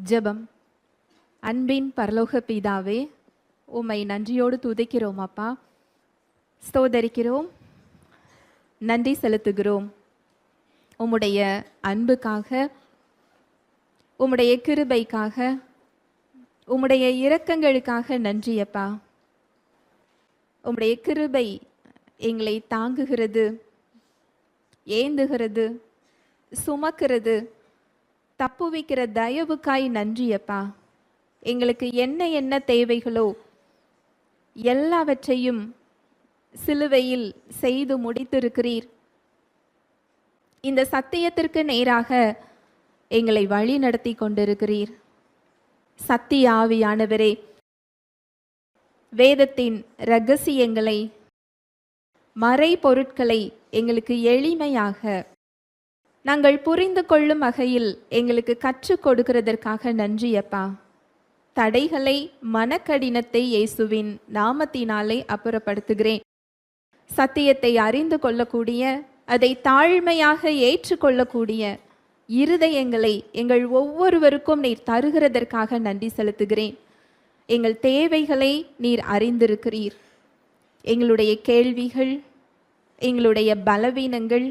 ஜெபம். அன்பின் பரலோக பிதாவே, உம்மை நன்றியோடு துதிக்கிறோம் அப்பா. ஸ்தோதரிக்கிறோம், நன்றி செலுத்துகிறோம். உம்முடைய அன்புக்காக, உம்முடைய கிருபைக்காக, உம்முடைய இரக்கங்களுக்காக நன்றி அப்பா. உம்முடைய கிருபை எங்களை தாங்குகிறது, ஏந்துகிறது, சுமக்கிறது, தப்புவிக்கிற தயவுக்காய் நன்றி அப்பா. எங்களுக்கு என்ன என்ன தேவைகளோ எல்லாவற்றையும் சிலுவையில் செய்து முடித்திருக்கிறீர். இந்த சத்தியத்திற்கு நேராக எங்களை வழி நடத்தி கொண்டிருக்கிறீர். சத்திய ஆவியானவரே, வேதத்தின் இரகசியங்களை, மறை பொருட்களை எங்களுக்கு எளிமையாக நாங்கள் புரிந்து கொள்ளும் வகையில் எங்களுக்கு கற்றுக் கொடுக்கிறதற்காக நன்றி அப்பா. தடைகளை, மனக்கடினத்தை இயேசுவின் நாமத்தினாலே அப்புறப்படுத்துகிறேன். சத்தியத்தை அறிந்து கொள்ளக்கூடிய, அதை தாழ்மையாக ஏற்றுக்கொள்ளக்கூடிய இருதயங்களை எங்கள் ஒவ்வொருவருக்கும் நீர் தருகிறதற்காக நன்றி செலுத்துகிறேன். எங்கள் தேவைகளை நீர் அறிந்திருக்கிறீர். எங்களுடைய கேள்விகள், எங்களுடைய பலவீனங்கள்,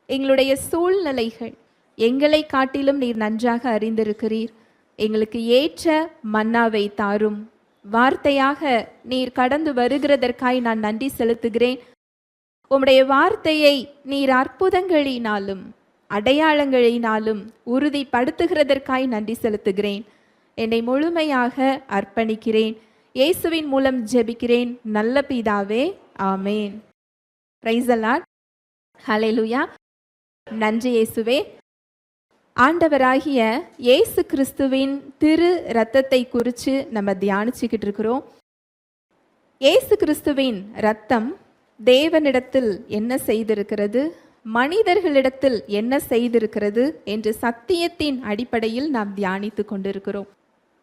எங்களுடைய சூழ்நிலைகள் எங்களை காட்டிலும் நீர் நன்றாக அறிந்திருக்கிறீர். எங்களுக்கு ஏற்ற மன்னாவை தாரும். வார்த்தையாக நீர் கடந்து வருகிறதற்காய் நான் நன்றி செலுத்துகிறேன். உம்முடைய வார்த்தையை நீர் அற்புதங்களினாலும் அடையாளங்களினாலும் உறுதிப்படுத்துகிறதற்காய் நன்றி செலுத்துகிறேன். என்னை முழுமையாக அர்ப்பணிக்கிறேன். இயேசுவின் மூலம் ஜெபிக்கிறேன் நல்ல பிதாவே, ஆமேன். Price the Lord. ஹல்லேலூயா. நன்றி இயேசுவே. ஆண்டவராகிய இயேசு கிறிஸ்துவின் திரு இரத்தத்தை குறித்து நம்ம தியானிச்சுக்கிட்டு இருக்கிறோம். இயேசு கிறிஸ்துவின் இரத்தம் தேவனிடத்தில் என்ன செய்திருக்கிறது, மனிதர்களிடத்தில் என்ன செய்திருக்கிறது என்று சத்தியத்தின் அடிப்படையில் நாம் தியானித்து கொண்டிருக்கிறோம்.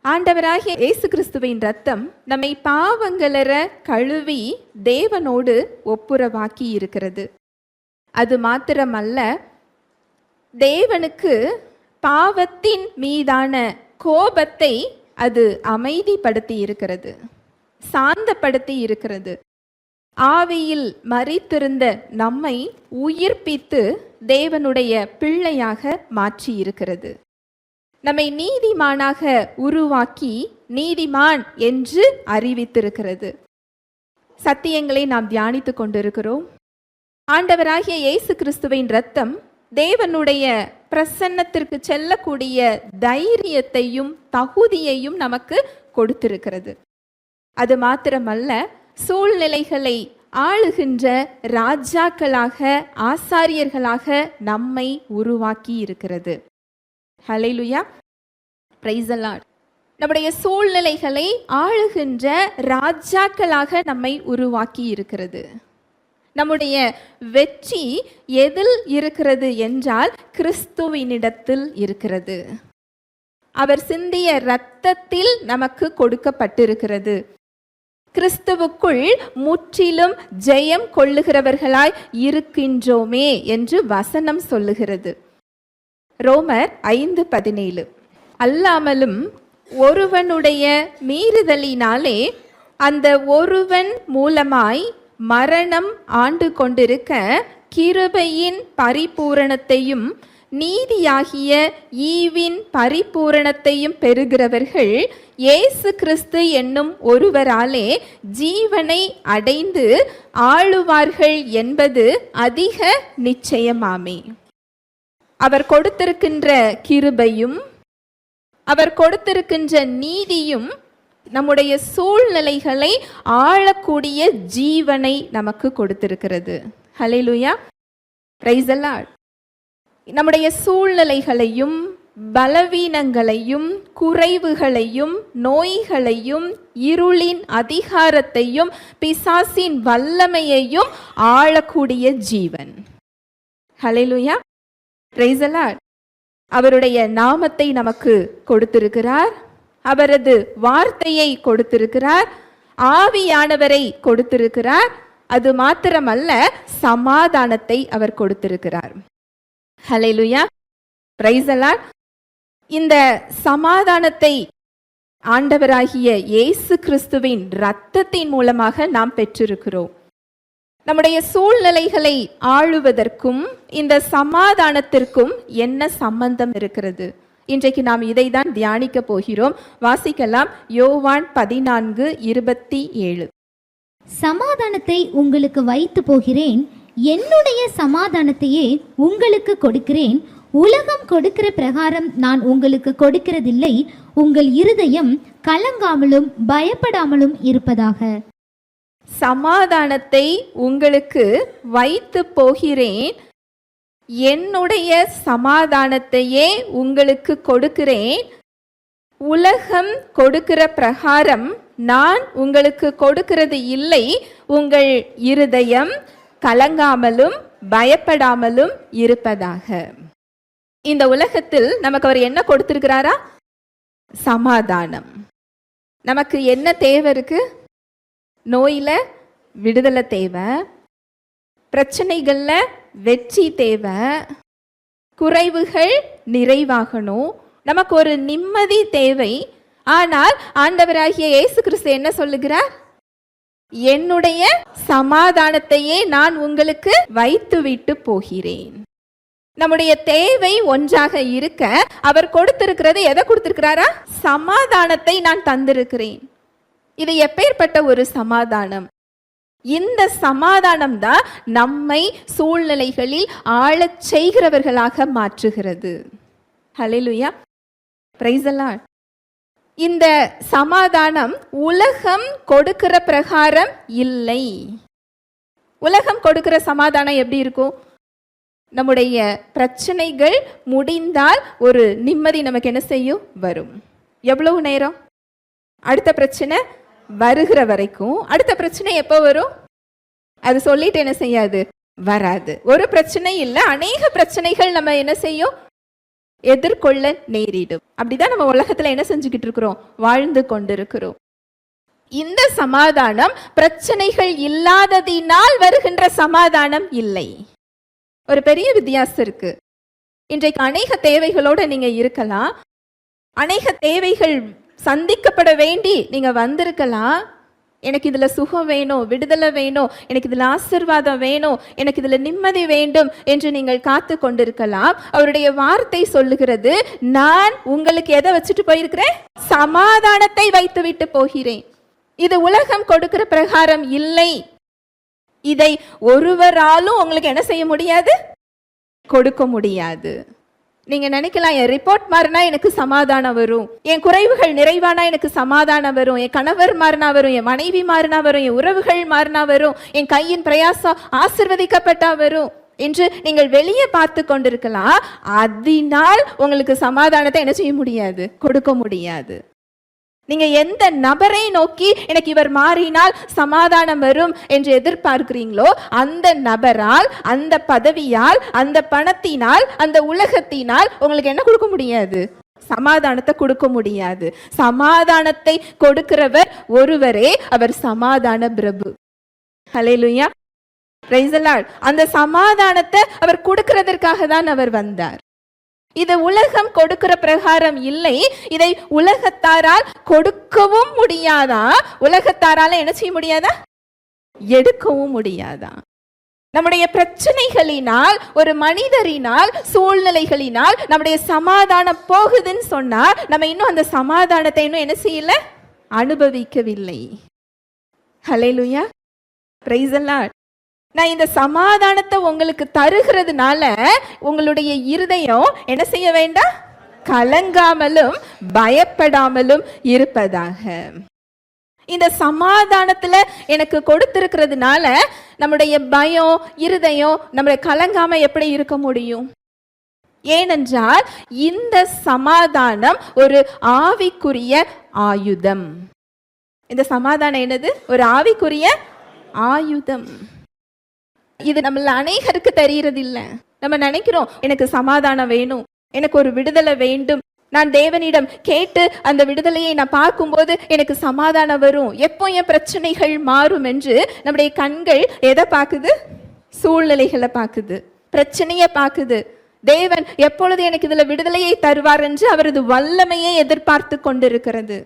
ஆண்டவராகிய இயேசு கிறிஸ்துவின் இரத்தம் நம்மை பாவங்களற கழுவி தேவனோடு ஒப்புரவாக்கி இருக்கிறது. அது மாத்திரமல்ல, தேவனுக்கு பாவத்தின் மீதான கோபத்தை அது அமைதிப்படுத்தி இருக்கிறது, சாந்தப்படுத்தி இருக்கிறது. ஆவியில் மரித்திருந்த நம்மை உயிர்ப்பித்து தேவனுடைய பிள்ளையாக மாற்றி இருக்கிறது. நம்மை நீதிமானாக உருவாக்கி நீதிமான் என்று அறிவித்திருக்கிறது. சத்தியங்களை நாம் தியானித்து கொண்டிருக்கிறோம். ஆண்டவராகிய இயேசு கிறிஸ்துவின் இரத்தம் தேவனுடைய பிரசன்னத்திற்கு செல்லக்கூடிய தைரியத்தையும் தகுதியையும் நமக்கு கொடுத்திருக்கிறது. அது மாத்திரமல்ல, சூழ்நிலைகளை ஆளுகின்ற ராஜாக்களாக, ஆசாரியர்களாக நம்மை உருவாக்கி இருக்கிறது. ஹல்லேலூயா. Praise the Lord. நம்முடைய சூழ்நிலைகளை ஆளுகின்ற ராஜாக்களாக நம்மை உருவாக்கி இருக்கிறது. நம்முடைய வெற்றி எதில் இருக்கிறது என்றால் கிறிஸ்துவினிடத்தில் இருக்கிறது. அவர் சிந்திய இரத்தத்தில் நமக்கு கொடுக்கப்பட்டிருக்கிறது. கிறிஸ்துவுக்குள் முற்றிலும் ஜெயம் கொள்ளுகிறவர்களாய் இருக்கின்றோமே என்று வசனம் சொல்லுகிறது. ரோமர் 5:17. அல்லாமலும் ஒருவனுடைய மீறுதலினாலே அந்த ஒருவன் மூலமாய் மரணம் ஆண்டு கொண்டிருக்க, கிருபையின் பரிபூரணத்தையும் நீதியாகிய ஈவின் பரிபூரணத்தையும் பெறுகிறவர்கள் இயேசு கிறிஸ்து என்னும் ஒருவராலே ஜீவனை அடைந்து ஆளுவார்கள் என்பது அதிக நிச்சயமாமே. அவர் கொடுத்திருக்கின்ற கிருபையும் அவர் கொடுத்திருக்கின்ற நீதியும் நம்முடைய சூழ்நிலைகளை ஆளக்கூடிய ஜீவனை நமக்கு கொடுத்திருக்கிறது. ஹல்லேலூயா. Praise the Lord. நம்முடைய சூழ்நிலைகளையும் பலவீனங்களையும் குறைவுகளையும் நோய்களையும் இருளின் அதிகாரத்தையும் பிசாசின் வல்லமையையும் ஆளக்கூடிய ஜீவன். ஹல்லேலூயா. Praise the Lord. அவருடைய நாமத்தை நமக்கு கொடுத்திருக்கிறார். அவரது வார்த்தையை கொடுத்திருக்கிறார். ஆவியானவரை கொடுத்திருக்கிறார். அது மாத்திரமல்ல, சமாதானத்தை அவர் கொடுத்திருக்கிறார். ஹல்லேலூயா. Praise the Lord. இந்த சமாதானத்தை ஆண்டவராகிய இயேசு கிறிஸ்துவின் இரத்தத்தின் மூலமாக நாம் பெற்றிருக்கிறோம். நம்முடைய சூழ்நிலைகளை ஆளுவதற்கும் இந்த சமாதானத்திற்கும் என்ன சம்பந்தம் இருக்கிறது? இன்றைக்கு நாம் இதை தான் தியானிக்க போகிறோம். வாசிக்கலாம். யோவான் 14:27. சமாதானத்தை உங்களுக்கு வைத்து போகிறேன், என்னுடைய சமாதானத்தையே உங்களுக்கு கொடுக்கிறேன். உலகம் கொடுக்கிற பிரகாரம் நான் உங்களுக்கு கொடுக்கிறதில்லை. உங்கள் இருதயம் கலங்காமலும் பயப்படாமலும் இருப்பதாக. சமாதானத்தை உங்களுக்கு வைத்து போகிறேன், என்னுடைய சமாதானத்தையே உங்களுக்கு கொடுக்கிறேன். உலகம் கொடுக்கிற பிரகாரம் நான் உங்களுக்கு கொடுக்கிறது இல்லை. உங்கள் இருதயம் கலங்காமலும் பயப்படாமலும் இருப்பதாக. இந்த உலகத்தில் நமக்கு அவர் என்ன கொடுத்திருக்கிறாரா? சமாதானம். நமக்கு என்ன தேவை இருக்கு? நோயில விடுதலை தேவை, பிரச்சனைகள்ல வெற்றி தேவை, குறைவுகள் நிறைவாகணும், நமக்கு ஒரு நிம்மதி தேவை. ஆனால் ஆண்டவராகிய இயேசு கிறிஸ்து என்ன சொல்லுகிறார்? என்னுடைய சமாதானத்தையே நான் உங்களுக்கு வைத்துவிட்டு போகிறேன். நம்முடைய தேவை ஒன்றாக இருக்க அவர் கொடுத்திருக்கிறது எதை கொடுத்திருக்கிறாரா? சமாதானத்தை நான் தந்திருக்கிறேன். இது எப்பேற்பட்ட ஒரு சமாதானம்! இந்த சமாதானம் தான் நம்மை சூழ்நிலைகளில் ஆளச் செய்கிறவர்களாக மாற்றுகிறது. ஹல்லேலூயா, பிரைஸ் தி லார்ட். இந்த சமாதானம் உலகம் கொடுக்கிற பிரகாரம் இல்லை. உலகம் கொடுக்கிற சமாதானம் எப்படி இருக்கும்? நம்முடைய பிரச்சனைகள் முடிந்தால் ஒரு நிம்மதி நமக்கு என்ன செய்யும்? வரும். எவ்வளவு நேரம்? அடுத்த பிரச்சனை வருகிற வரைக்கும். அடுத்த பிரச்சனை எப்போ வரும்? அது சொல்லிட்டு என்ன செய்யாது? வராது. ஒரு பிரச்சனை இல்லை, அநேக பிரச்சனைகள் நம்ம என்ன செய்யும்? எதிர்கொள்ள நேரிடும். அப்படிதான் நம்ம உலகத்துல என்ன செஞ்சுக்கிட்டு இருக்கிறோம்? வாழ்ந்து கொண்டிருக்கிறோம். இந்த சமாதானம் பிரச்சனைகள் இல்லாததினால் வருகின்ற சமாதானம் இல்லை. ஒரு பெரிய வித்தியாசம் இருக்கு. இன்றைக்கு அநேக தேவைகளோட நீங்க இருக்கலாம், அநேக தேவைகள் சந்திக்கப்பட வேண்டி நீங்க வந்திருக்கலாம். எனக்கு இதுல சுகம் வேணும், விடுதலை வேணும், எனக்கு இதுல ஆசீர்வாதம் வேணும், எனக்கு இதுல நிம்மதி வேண்டும் என்று நீங்கள் காத்து கொண்டிருக்கலாம். அவருடைய வார்த்தை சொல்லுகிறது, நான் உங்களுக்கு எதை வச்சுட்டு போயிருக்கிறேன்? சமாதானத்தை வைத்து விட்டு போகிறேன். இது உலகம் கொடுக்கிற பிரகாரம் இல்லை. இதை ஒருவராலும் உங்களுக்கு என்ன செய்ய முடியாது? கொடுக்க முடியாது. நீங்க நினைக்கலாம், என் ரிப்போர்ட் மாறினா எனக்கு சமாதானம் வரும், என் குறைவுகள் நிறைவானா எனக்கு சமாதானம் வரும், என் கணவர் மாறினா வரும், என் மனைவி மாறினா வரும், என் உறவுகள் மாறினா வரும், என் கையின் பிரயாசம் ஆசீர்வதிக்கப்பட்டா வரும் என்று நீங்கள் வெளியே பார்த்து கொண்டிருக்கலாம். அதனால் உங்களுக்கு சமாதானத்தை என்ன செய்ய முடியாது? கொடுக்க முடியாது. நீங்க எந்த நபரை நோக்கி எனக்கு இவர் மாறினால் சமாதானம் வரும் என்று எதிர்பார்க்கிறீங்களோ அந்த நபரால், அந்த பதவியால், அந்த பணத்தினால், அந்த உலகத்தினால் உங்களுக்கு என்ன கொடுக்க முடியாது? சமாதானத்தை கொடுக்க முடியாது. சமாதானத்தை கொடுக்கிறவர் ஒருவரே, அவர் சமாதான பிரபு. ஹல்லேலூயா, பிரைஸ் தி லார்ட். அந்த சமாதானத்தை அவர் கொடுக்கிறதற்காக தான் அவர் வந்தார். இது உலகம் கொடுக்கிற பிரகாரம் இல்லை. இதை உலகத்தாரால் கொடுக்கவும் முடியாதா? உலகத்தாரால என்ன செய்ய முடியாதா? எடுக்கவும் முடியாதா? நம்முடைய பிரச்சனைகளினால், ஒரு மனிதரினால், சூழ்நிலைகளினால் நம்முடைய சமாதானம் போகுதுன்னு சொன்னா நம்ம இன்னும் அந்த சமாதானத்தை இன்னும் என்ன செய்யல? அனுபவிக்கவில்லை. ஹல்லேலூயா, பிரைஸ் தி லார்ட். நான் இந்த சமாதானத்தை உங்களுக்கு தருகிறதுனால உங்களுடைய இருதயம் என்ன செய்ய வேண்டாம்? கலங்காமலும் பயப்படாமலும் இருப்பதாக. இந்த சமாதானத்துல எனக்கு கொடுத்திருக்கிறதுனால நம்முடைய பயம், இருதயம் நம்மளை கலங்காம எப்படி இருக்க முடியும்? ஏனென்றால் இந்த சமாதானம் ஒரு ஆவிக்குரிய ஆயுதம். இந்த சமாதானம் என்னது? ஒரு ஆவிக்குரிய ஆயுதம். இது நம்மள அநேகருக்கு தெரியறது இல்லை. நம்ம நினைக்கிறோம், எனக்கு சமாதானம் வேணும், எனக்கு ஒரு விடுதலை வேண்டும், நான் தேவனிடம் கேட்டு அந்த விடுதலையை நான் பார்க்கும்போது எனக்கு சமாதானம் வரும், எப்போ என் பிரச்சனைகள் மாறும் என்று நம்முடைய கண்கள் எதை பார்க்குது? சூழ்நிலைகளை பார்க்குது, பிரச்சனையை பார்க்குது, தேவன் எப்பொழுது எனக்கு இதுல விடுதலையை தருவார் என்று அவரது வல்லமையை எதிர்பார்த்து கொண்டிருக்கிறது.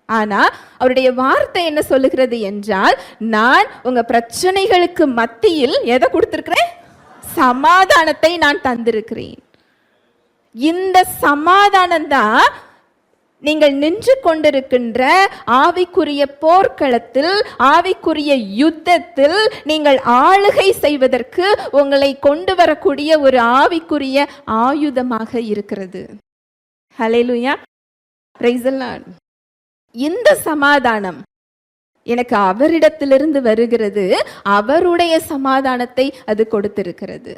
ஆனா அவருடைய வார்த்தை என்ன சொல்லுகிறது என்றால், நான் உங்க பிரச்சனைகளுக்கு மத்தியில் எதை கொடுத்திருக்கிறேன்? சமாதானத்தை நான் தந்திருக்கிறேன். இந்த சமாதானம் தான் நீங்கள் நின்று கொண்டிருக்கின்ற ஆவிக்குரிய போர்க்களத்தில், ஆவிக்குரிய யுத்தத்தில் நீங்கள் ஆளுகை செய்வதற்கு உங்களை கொண்டு வரக்கூடிய ஒரு ஆவிக்குரிய ஆயுதமாக இருக்கிறது. Hallelujah, praise the Lord. இந்த சமாதானம் எனக்கு அவரிடத்திலிருந்து வருகிறது. அவருடைய சமாதானத்தை அது கொடுத்திருக்கிறது.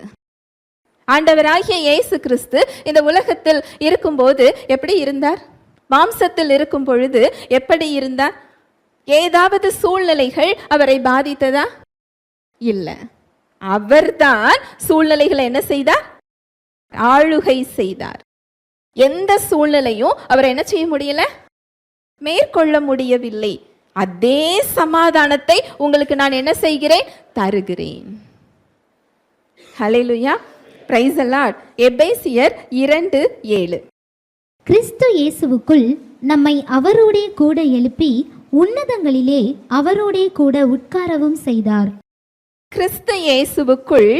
ஆண்டவராகிய இயேசு கிறிஸ்து இந்த உலகத்தில் இருக்கும்போது எப்படி இருந்தார்? மாம்சத்தில் இருக்கும் பொழுது எப்படி இருந்தார்? ஏதாவது சூழ்நிலைகள் அவரை பாதித்ததா? இல்லை. அவர்தான் சூழ்நிலைகளை என்ன செய்தார்? ஆளுகை செய்தார். எந்த சூழ்நிலையும் அவர் என்ன செய்ய முடியல? மேற்கொள்ள முடியவில்லை. அதே சமாதானத்தை உங்களுக்கு நான் என்ன செய்கிறேன்? தருகிறேன். ஹல்லேலூயா, பிரைஸ் தி லார்ட். எபேசியர் 2:7. கிறிஸ்து இயேசுவுக்குள் நம்மை அவரோடே கூட எழுப்பி உன்னதங்களிலே அவரோடே கூட உட்காரவும் செய்தார். கிறிஸ்து இயேசுவுக்குள்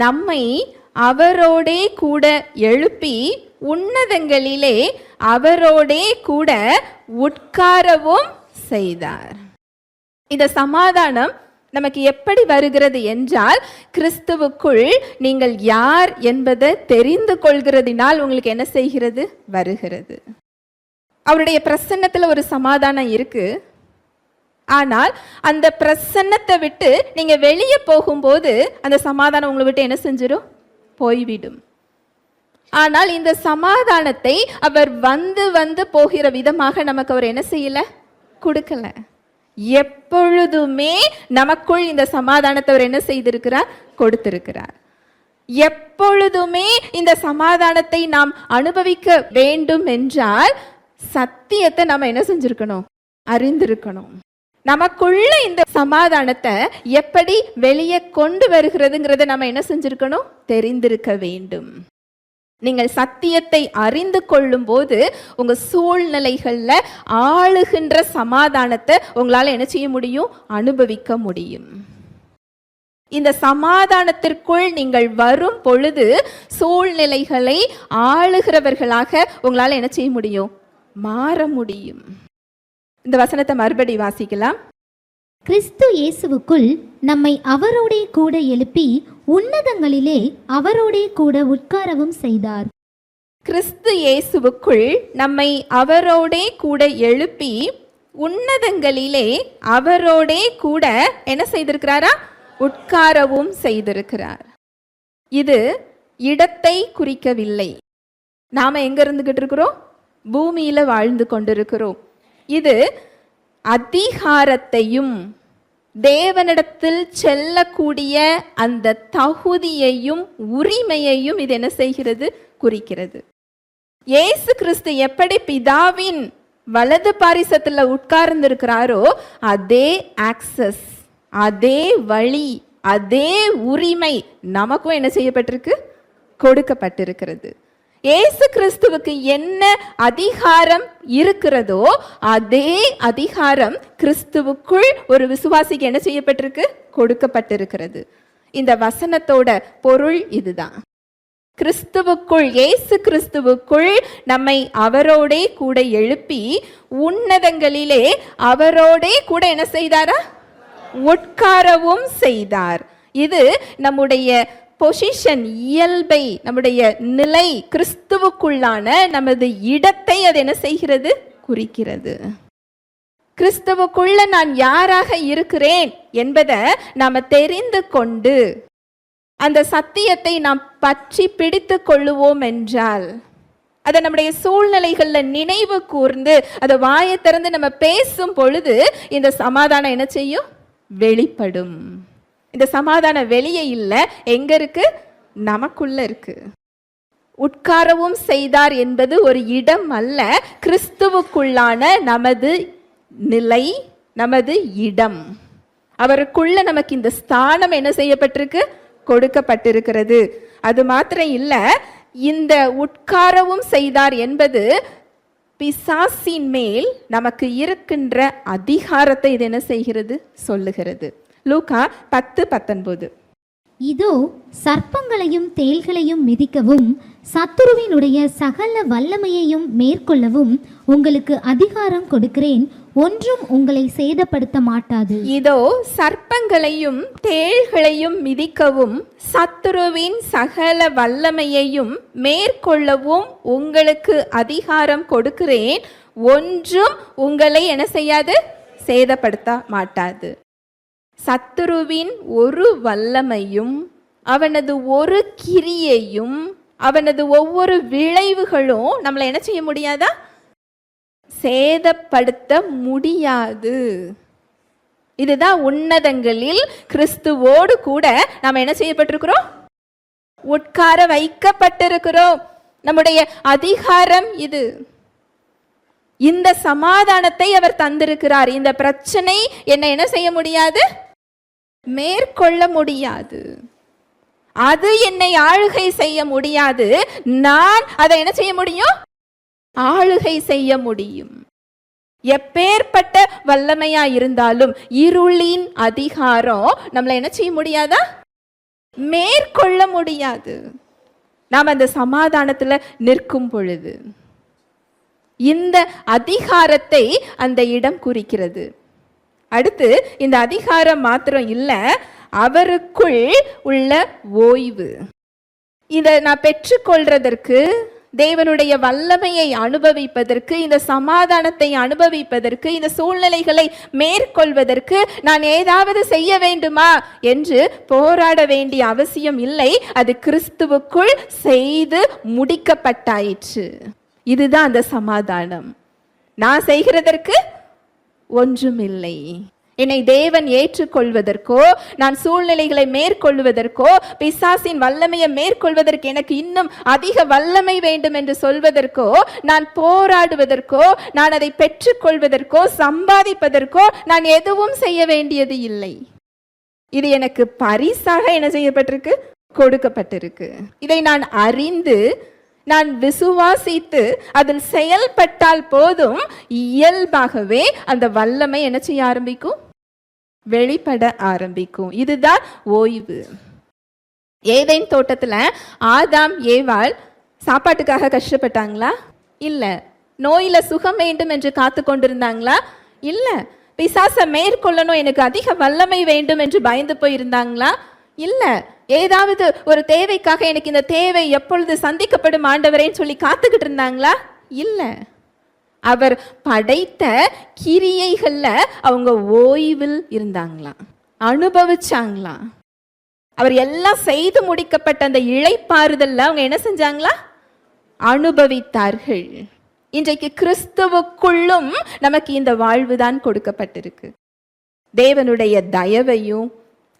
நம்மை அவரோடே கூட எழுப்பி உன்னதங்களிலே அவரோடே கூட உட்காரவும் செய்தார். இந்த சமாதானம் நமக்கு எப்படி வருகிறது என்றால், கிறிஸ்துவுக்குள் நீங்கள் யார் என்பதை தெரிந்து கொள்கிறதினால் உங்களுக்கு என்ன செய்கிறது? வருகிறது. அவருடைய பிரசன்னத்தில் ஒரு சமாதானம் இருக்கு. ஆனால் அந்த பிரசன்னத்தை விட்டு நீங்க வெளியே போகும்போது அந்த சமாதானம் உங்களை விட்டு என்ன செஞ்சிடும்? போய்விடும். ஆனால் இந்த சமாதானத்தை அவர் வந்து வந்து போகிற விதமாக நமக்கு அவர் என்ன செய்யல? கொடுக்கல. எப்பொழுதுமே நமக்குள் இந்த சமாதானத்தை அவர் என்ன செய்திருக்கிறார்? கொடுத்திருக்கிறார். எப்பொழுதுமே இந்த சமாதானத்தை நாம் அனுபவிக்க வேண்டும் என்றால் சத்தியத்தை நாம் என்ன செஞ்சிருக்கணும்? அறிந்திருக்கணும். நமக்குள்ள இந்த சமாதானத்தை எப்படி வெளியே கொண்டு வருகிறதுங்கிறத நம்ம என்ன செஞ்சிருக்கணும்? தெரிந்திருக்க வேண்டும். நீங்கள் சத்தியத்தை அறிந்து கொள்ளும் போது உங்க சூழ்நிலைகள்ல ஆளுகின்ற சமாதானத்தை உங்களால என்ன செய்ய முடியும்? அனுபவிக்க முடியும். இந்த சமாதானத்திற்குள் நீங்கள் வரும் பொழுது சூழ்நிலைகளை ஆளுகிறவர்களாக உங்களால என்ன செய்ய முடியும்? மாற முடியும். இந்த வசனத்தை மறுபடி வாசிக்கலாம். கிறிஸ்து இயேசுவுக்குள் நம்மை அவரோடே கூட எழுப்பி உன்னதங்களிலே அவரோடே கூட உட்காரவும் செய்தார். கிறிஸ்து இயேசுவுக்குள் நம்மை அவரோடே கூட எழுப்பி உன்னதங்களிலே அவரோடே கூட என்ன செய்திருக்கிறாரா? உட்காரவும் செய்திருக்கிறார். இது இடத்தை குறிக்கவில்லை. நாம எங்க இருந்துகிட்டு இருக்கிறோம்? பூமியில வாழ்ந்து கொண்டிருக்கிறோம். இது அதிகாரத்தையும் தேவனிடத்தில் செல்லக்கூடிய அந்த தகுதியையும் உரிமையையும் இது என்ன செய்கிறது? குறிக்கிறது. இயேசு கிறிஸ்து எப்படி பிதாவின் வலது பாரிசத்துல உட்கார்ந்து இருக்கிறாரோ அதே ஆக்சஸ், அதே வழி, அதே உரிமை நமக்கும் என்ன செய்யப்பட்டிருக்கு? கொடுக்கப்பட்டிருக்கிறது. இயேசு கிறிஸ்துவுக்கு என்ன அதிகாரம் இருக்கிறதோ அதே அதிகாரம் கிறிஸ்துவுக்குள் ஒரு விசுவாசிக்கு என்ன செய்யப்பட்டிருக்கு? கொடுக்கப்பட்டிருக்கிறது. இந்த வசனத்தோட பொருள் இதுதான். கிறிஸ்துவுக்குள், இயேசு கிறிஸ்துவுக்குள் நம்மை அவரோடே கூட எழுப்பி உன்னதங்களிலே அவரோடே கூட என்ன செய்தாரா? உட்காரவும் செய்தார். இது நம்முடைய பொசிஷன், இயல்பை, நம்முடைய நிலை, கிறிஸ்துவுக்குள்ளான நமது இடத்தை அது என்ன செய்கிறது? குறிக்கிறது. கிறிஸ்துவுக்குள்ள நான் யாராக இருக்கிறேன் என்பதை நாம தெரிந்து கொண்டு அந்த சத்தியத்தை நாம் பற்றி பிடித்து கொள்ளுவோம் என்றால், அதை நம்முடைய சூழ்நிலைகள்ல நினைவு கூர்ந்து அதை வாயை திறந்து நம்ம பேசும் பொழுது இந்த சமாதானம் என்ன செய்யும்? வெளிப்படும். இந்த சமாதானம் வெளியே இல்லை, எங்க இருக்கு? நமக்குள்ள இருக்கு. உட்காரவும் செய்தார் என்பது ஒரு இடம் அல்ல, கிறிஸ்துவுக்குள்ளான நமது நிலை, நமது இடம். அவருக்குள்ள நமக்கு இந்த ஸ்தானம் என்ன செய்யப்பட்டிருக்கு? கொடுக்கப்பட்டிருக்கிறது. அது மாத்திரம் இல்ல, இந்த உட்காரவும் செய்தார் என்பது பிசாசின் மேல் நமக்கு இருக்கின்ற அதிகாரத்தை இது என்ன செய்கிறது, சொல்லுகிறது. லூக்கா 10:19. இதோ சர்ப்பங்களையும் தேள்களையும் மிதிக்கவும் சத்துருவினுடைய சகல வல்லமையையும் மேற்கொள்ளவும் உங்களுக்கு அதிகாரம் கொடுக்கிறேன், ஒன்றும் உங்களை சேதப்படுத்த மாட்டாது. இதோ சர்ப்பங்களையும் தேள்களையும் மிதிக்கவும் சத்துருவின் சகல வல்லமையையும் மேற்கொள்ளவும் உங்களுக்கு அதிகாரம் கொடுக்கிறேன், ஒன்றும் உங்களை என்ன செய்யாது, சேதப்படுத்த மாட்டாது. சத்துருவின் ஒரு வல்லமையும் அவனது ஒரு கிரியையும் அவனது ஒவ்வொரு விளைவுகளும் நம்மளை என்ன செய்ய முடியாதா, சேதப்படுத்த முடியாது. இதுதான் உன்னதங்களில் கிறிஸ்துவோடு கூட நாம் என்ன செய்யப்பட்டிருக்கிறோம், உட்கார வைக்கப்பட்டிருக்கிறோம். நம்முடைய அதிகாரம் இது. இந்த சமாதானத்தை அவர் தந்திருக்கிறார். இந்த பிரச்சனை என்ன செய்ய முடியாது, மேற்கொள்ள முடியாது. அது என்னை ஆளுகை செய்ய முடியாது. நான் அதை என்ன செய்ய முடியும், ஆளுகை செய்ய முடியும். எப்பேற்பட்ட வல்லமையா இருந்தாலும் இருளின் அதிகாரம் நம்மளை என்ன செய்ய முடியாதா, மேற்கொள்ள முடியாது. நாம் அந்த சமாதானத்துல நிற்கும் பொழுது இந்த அதிகாரத்தை அந்த இடம் குறிக்கிறது. அடுத்து இந்த அதிகாரம் மாத்திரம் இல்ல, அவருக்குள் உள்ள ஓய்வு. இதை நான் பெற்றுக்கொள்றதற்கு, தேவனுடைய வல்லமையை அனுபவிப்பதற்கு, இந்த சமாதானத்தை அனுபவிப்பதற்கு, இந்த சூழ்நிலைகளை மேற்கொள்வதற்கு நான் ஏதாவது செய்ய வேண்டுமா என்று போராட வேண்டிய அவசியம் இல்லை. அது கிறிஸ்துவுக்குள் செய்து முடிக்கப்பட்டாயிற்று. இதுதான் அந்த சமாதானம். நான் செய்கிறதற்கு ஒன்றுமில்லை. என்னை தேவன் ஏற்றுக்கொள்வதற்கோ, நான் சூழ்நிலைகளை மேற்கொள்வதற்கோ, பிசாசின் வல்லமையை மேற்கொள்வதற்கு எனக்கு இன்னும் அதிக வல்லமை வேண்டும் என்று சொல்வதற்கோ, நான் போராடுவதற்கோ, நான் அதை பெற்றுக்கொள்வதற்கோ, சம்பாதிப்பதற்கோ நான் எதுவும் செய்ய வேண்டியது இல்லை. இது எனக்கு பரிசாக என்ன செய்யப்பட்டிருக்கு, கொடுக்கப்பட்டிருக்கு. இதை நான் அறிந்து, நான் விசுவாசித்து அதில் செயல்பட்டால் போதும், இயல்பாகவே அந்த வல்லமை என்ன செய்ய ஆரம்பிக்கும், வெளிப்பட ஆரம்பிக்கும். இதுதான் ஓய்வு. ஏதேன் தோட்டத்துல ஆதாம் ஏவாள் சாப்பாட்டுக்காக கஷ்டப்பட்டாங்களா? இல்ல. நோயில சுகம் வேண்டும் என்று காத்து கொண்டிருந்தாங்களா? இல்ல. பிசாசை மேற்கொள்ளணும், எனக்கு அதிக வல்லமை வேண்டும் என்று பயந்து போயிருந்தாங்களா? இல்ல. ஏதாவது ஒரு தேவைக்காக எனக்கு இந்த தேவை எப்பொழுது சந்திக்கப்படும் ஆண்டவரேன்னு சொல்லி காத்துக்கிட்டு இருந்தாங்களா? இல்ல. அவர் படைத்த கிரியைகள்ல அவங்க ஓய்வில் இருந்தாங்களாம், அனுபவிச்சாங்களாம். அவர் எல்லாம் செய்து முடிக்கப்பட்ட அந்த இளைப்பாறுதல்ல அவங்க என்ன செஞ்சாங்களா, அனுபவித்தார்கள். இன்றைக்கு கிறிஸ்துவுக்குள்ளும் நமக்கு இந்த வாழ்வுதான் கொடுக்கப்பட்டிருக்கு. தேவனுடைய தயவையும்,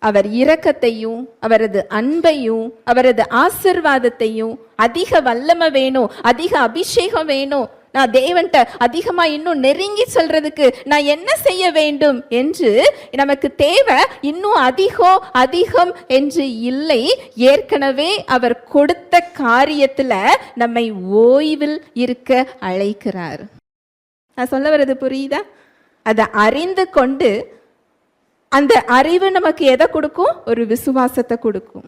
அவர் இரக்கத்தையும், அவரது அன்பையும், அவரது ஆசீர்வாதத்தையும், அதிக வல்லமை வேணும், அதிக அபிஷேகம் வேணும், நான் தேவன்கிட்ட அதிகமா இன்னும் நெருங்கி சொல்றதுக்கு நான் என்ன செய்ய வேண்டும் என்று நமக்கு தேவை இன்னும் அதிகம் என்று இல்லை. ஏற்கனவே அவர் கொடுத்த காரியத்துல நம்மை ஓய்வில் இருக்க அழைக்கிறார். நான் சொல்ல வர்றது புரியுதா? அதை அறிந்து கொண்டு அந்த அறிவு நமக்கு எதை கொடுக்கும், ஒரு விசுவாசத்தை கொடுக்கும்.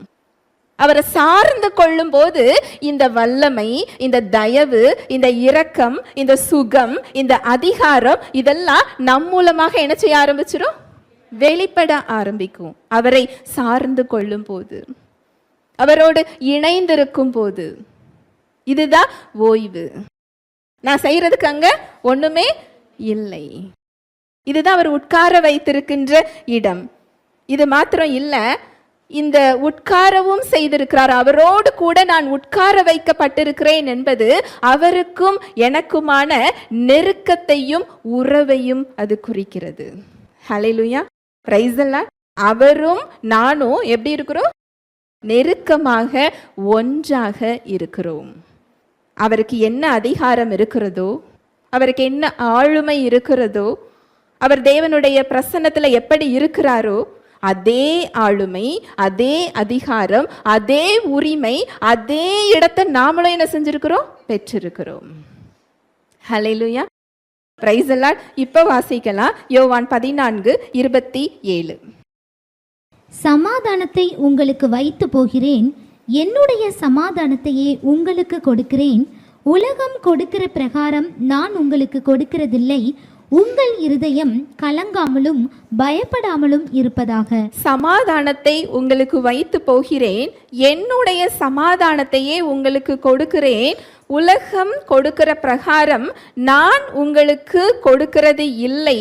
அவரை சார்ந்து கொள்ளும் போது இந்த வல்லமை, இந்த தயவு, இந்த இரக்கம், இந்த சுகம், இந்த அதிகாரம் இதெல்லாம் நம் மூலமாக என்ன செய்ய ஆரம்பிச்சிடும், வெளிப்பட ஆரம்பிக்கும். அவரை சார்ந்து கொள்ளும் போது, அவரோடு இணைந்திருக்கும் போது. இதுதான் ஓய்வு. நான் செய்யறதுக்கு அங்க ஒண்ணுமே இல்லை. இதுதான் அவர் உட்கார வைத்திருக்கின்ற இடம். இது மாத்திரம் இல்ல, இந்த உட்காரவும் செய்திருக்கிறார். அவரோடு கூட நான் உட்கார வைக்கப்பட்டிருக்கிறேன் என்பது அவருக்கும் எனக்குமான நெருக்கத்தையும் உறவையும் அது குறிக்கிறது. ஹல்லேலூயா, பிரைஸ் தி லார்ட். அவரும் நானும் எப்படி இருக்கிறோம், நெருக்கமாக ஒன்றாக இருக்கிறோம். அவருக்கு என்ன அதிகாரம் இருக்கிறதோ, அவருக்கு என்ன ஆளுமை இருக்கிறதோ, அவர் தேவனுடைய பிரசன்னத்துல எப்படி இருக்கிறாரோ, அதே ஆளுமை, அதே அதிகாரம், அதே உரிமை, அதே இடத்தை நாமளும் என்ன செஞ்சிருக்கிறோம்? பெற்றிருக்கிறோம். ஹல்லேலூயா, பிரைஸ் தி லார்ட். இப்ப வாசிக்கலாம் யோவான் 14:27. சமாதானத்தை உங்களுக்கு வைத்து போகிறேன், என்னுடைய சமாதானத்தையே உங்களுக்கு கொடுக்கிறேன். உலகம் கொடுக்கிற பிரகாரம் நான் உங்களுக்கு கொடுக்கிறதில்லை. உங்கள் இருதயம் கலங்காமலும் பயப்படாமலும் இருப்பதாக. சமாதானத்தை உங்களுக்கு வைத்து போகிறேன், என்னுடைய சமாதானத்தையே உங்களுக்கு கொடுக்கிறேன். உலகம் கொடுக்கிற பிரகாரம் நான் உங்களுக்கு கொடுக்கிறது இல்லை.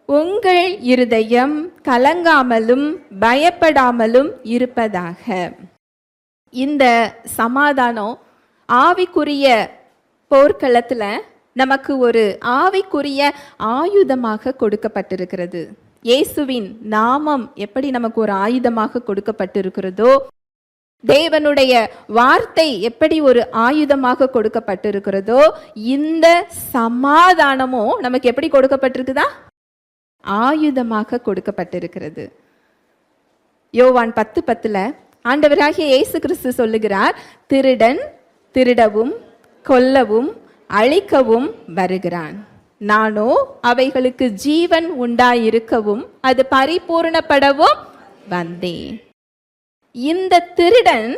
உங்கள் இருதயம் கலங்காமலும் பயப்படாமலும் இருப்பதாக. இந்த சமாதானம் ஆவிக்குரிய போர்க்களத்தில் நமக்கு ஒரு ஆவிக்குரிய ஆயுதமாக கொடுக்கப்பட்டிருக்கிறது. இயேசுவின் நாமம் எப்படி நமக்கு ஒரு ஆயுதமாக கொடுக்கப்பட்டிருக்கிறதோ, தேவனுடைய வார்த்தை எப்படி ஒரு ஆயுதமாக கொடுக்கப்பட்டிருக்கிறதோ, இந்த சமாதானமும் நமக்கு எப்படி கொடுக்கப்பட்டிருக்குதா? ஆயுதமாக கொடுக்கப்பட்டிருக்கிறது. யோவான் 10:10 ஆண்டவராகிய இயேசு கிறிஸ்து சொல்லுகிறார், திருடன் திருடவும் கொல்லவும் அழிக்கவும் வருகிறான், நானோ அவைகளுக்கு ஜீவன் உண்டாயிருக்கவும் அது பரிபூர்ணப்படவும் வந்தேன். இந்த திருடன்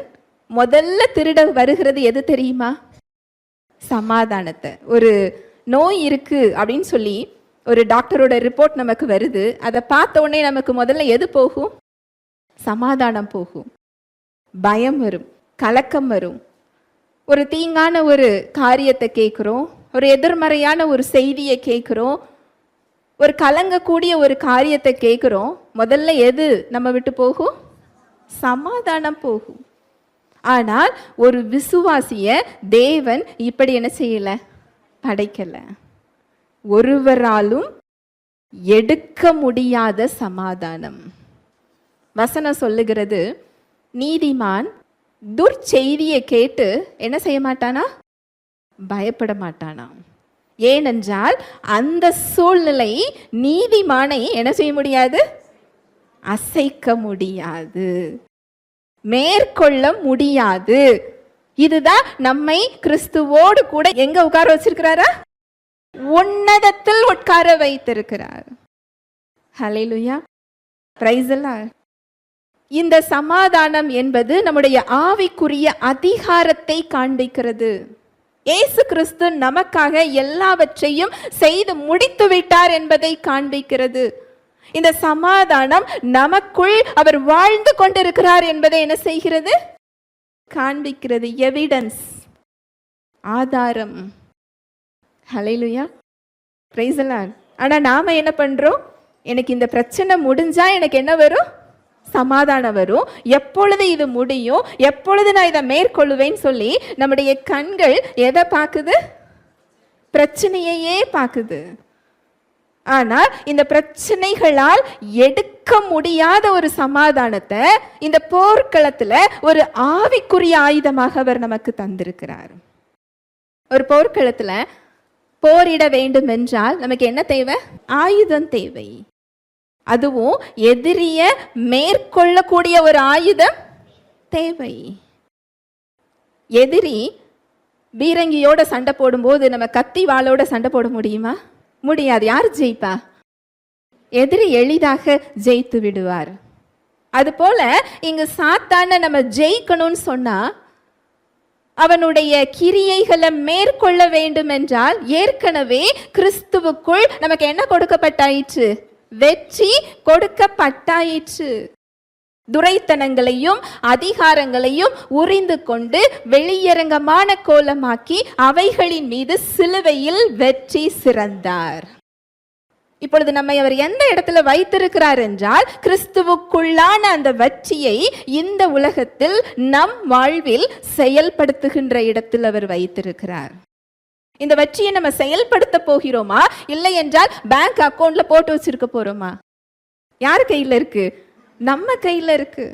முதல்ல திருட வருகிறது எது தெரியுமா? சமாதானத்தை. ஒரு நோய் இருக்கு அப்படின்னு சொல்லி ஒரு டாக்டரோட ரிப்போர்ட் நமக்கு வருது. அதை பார்த்த உடனே நமக்கு முதல்ல எது போகும்? சமாதானம் போகும். பயம் வரும், கலக்கம் வரும். ஒரு தீங்கான ஒரு காரியத்தை கேட்குறோம், ஒரு எதிர்மறையான ஒரு செய்தியை கேட்குறோம், ஒரு கலங்கக்கூடிய ஒரு காரியத்தை கேட்குறோம். முதல்ல எது நம்ம விட்டு போகும்? சமாதானம் போகும். ஆனால் ஒரு விசுவாசிய தேவன் இப்படி என்ன செய்யல? படைக்கல. ஒருவராலும் எடுக்க முடியாத சமாதானம். வசனம் சொல்லுகிறது, நீதிமான் துர்ச்செய்தியை கேட்டு என்ன செய்ய மாட்டானா? பயப்பட மாட்டானா. ஏனென்றால் அந்த சூழ்நிலை நீதிமானை என்ன செய்ய முடியாது? அசைக்க முடியாது, மேற்கொள்ள முடியாது. இதுதான் நம்மை கிறிஸ்துவோடு கூட எங்க உட்கார வச்சிருக்கிறாரா? உன்னதத்தில் உட்கார வைத்திருக்கிறார். ஹல்லேலூயா, பிரைஸ் தி லார்ட். இந்த சமாதானம் என்பது நம்முடைய ஆவிக்குரிய அதிகாரத்தை காண்பிக்கிறது. இயேசு கிறிஸ்து நமக்காக எல்லாவற்றையும் செய்து முடித்து விட்டார் என்பதை காண்பிக்கிறது. இந்த சமாதானம் நமக்குள் அவர் வாழ்ந்து கொண்டிருக்கிறார் என்பதை என்ன செய்கிறது? காண்பிக்கிறது. எவிடன்ஸ், ஆதாரம். ஹல்லேலூயா, பிரைஸ் தி லார்ட். ஆனா நாம என்ன பண்றோம்? எனக்கு இந்த பிரச்சனை முடிஞ்சா எனக்கு என்ன வரும்? சமாதானம் வரும். எப்பொழுது இது முடியும், எப்பொழுது நான் இதை மேற்கொள்ளுவேன்னு சொல்லி நம்முடைய கண்கள் எதை பார்க்குது? பிரச்சனையே பார்க்குது. ஆனால் இந்த பிரச்சனைகளால் எடுக்க முடியாத ஒரு சமாதானத்தை இந்த போர்க்களத்துல ஒரு ஆவிக்குரிய ஆயுதமாக அவர் நமக்கு தந்திருக்கிறார். ஒரு போர்க்களத்துல போரிட வேண்டும் என்றால் நமக்கு என்ன தேவை? ஆயுதம் தேவை. அதுவும் எதிரிய மேற்கொள்ளக்கூடிய ஒரு ஆயுதம் தேவை. எதிரி பீரங்கியோட சண்டை போடும்போது நம்ம கத்தி வாளோட சண்டை போட முடியுமா? முடியாது. யார் ஜெயிப்பா? எதிரி எளிதாக ஜெயித்து விடுவார். அதுபோல இங்கு சாத்தான நம்ம ஜெயிக்கணும்னு சொன்னா அவனுடைய கிரியைகளை மேற்கொள்ள வேண்டும் என்றால் ஏற்கனவே கிறிஸ்துவுக்குள் நமக்கு என்ன கொடுக்கப்பட்டாயிற்று? வெற்றி கொடுக்கப்பட்டாயிற்று. துரைத்தனங்களையும் அதிகாரங்களையும் உரிந்து கொண்டு வெளியரங்கமான கோலமாக்கி அவைகளின் மீது சிலுவையில் வெற்றி சிறந்தார். இப்பொழுது நம்மை அவர் எந்த இடத்துல வைத்திருக்கிறார் என்றால் கிறிஸ்துவுக்குள்ளான அந்த வெற்றியை இந்த உலகத்தில் நம் வாழ்வில் செயல்படுத்துகின்ற இடத்தில் அவர் வைத்திருக்கிறார். இந்த வெற்றியை நம்ம செயல்படுத்த போகிறோமா, இல்லை என்றால் பேங்க் அக்கவுண்ட்ல போட்டு வச்சிருக்க போறோமா? யார் கையில இருக்கு? நம்ம கையில இருக்கு.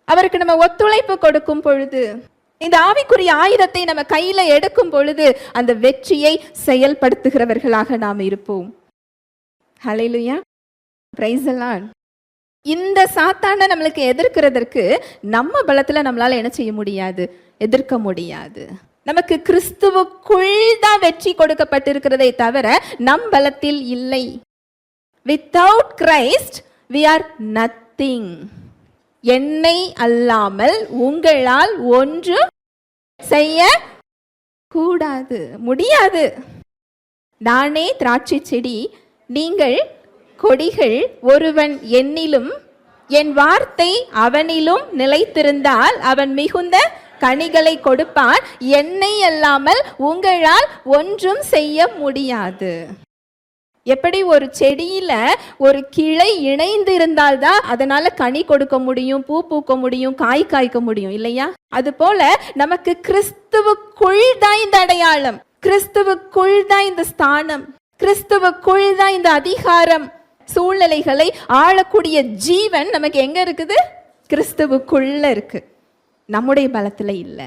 அவருக்கு நம்ம ஒத்துழைப்பு கொடுக்கும் பொழுது, இந்த ஆவிக்குரிய ஆயுதத்தை நம்ம கையில எடுக்கும் பொழுது அந்த வெற்றியை செயல்படுத்துகிறவர்களாக நாம் இருப்போம். ஹல்லேலூயா, பிரைஸ் தி லார்ட். இந்த சாத்தானை நம்மளுக்கு எதிர்க்கிறதற்கு நம்ம பலத்துல நம்மளால என்ன செய்ய முடியாது, எதிர்க்க முடியாது. நமக்கு கிறிஸ்துவுக்குள் தான் வெற்றி கொடுக்கப்பட்டிருக்கிறதை தவிர நம் பலத்தில் இல்லை. Without Christ we are nothing. என்னை அல்லாமல் உங்களால் ஒன்று செய்ய கூடாது, முடியாது. நானே திராட்சை செடி, நீங்கள் கொடிகள். ஒருவன் என்னிலும் என் வார்த்தை அவனிலும் நிலைத்திருந்தால் அவன் மிகுந்த கனிகளை கொடுப்பான். என்னை அல்லாமல் உங்களால் ஒன்றும் செய்ய முடியாது. எப்படி ஒரு செடியில ஒரு கிளை இணைந்து இருந்தால்தான் அதனால கனி கொடுக்க முடியும், பூ பூக்க முடியும், காய் காய்க்க முடியும் இல்லையா? அது போல நமக்கு கிறிஸ்துவுக்குள் தான் இந்த அடையாளம், கிறிஸ்துவுக்குள் தான் இந்த ஸ்தானம், கிறிஸ்துவுக்குள் தான் இந்த அதிகாரம். சூழ்நிலைகளை ஆளக்கூடிய ஜீவன் நமக்கு எங்க இருக்குது? கிறிஸ்துவுக்குள்ள இருக்கு, நம்முடைய பலத்துல இல்ல.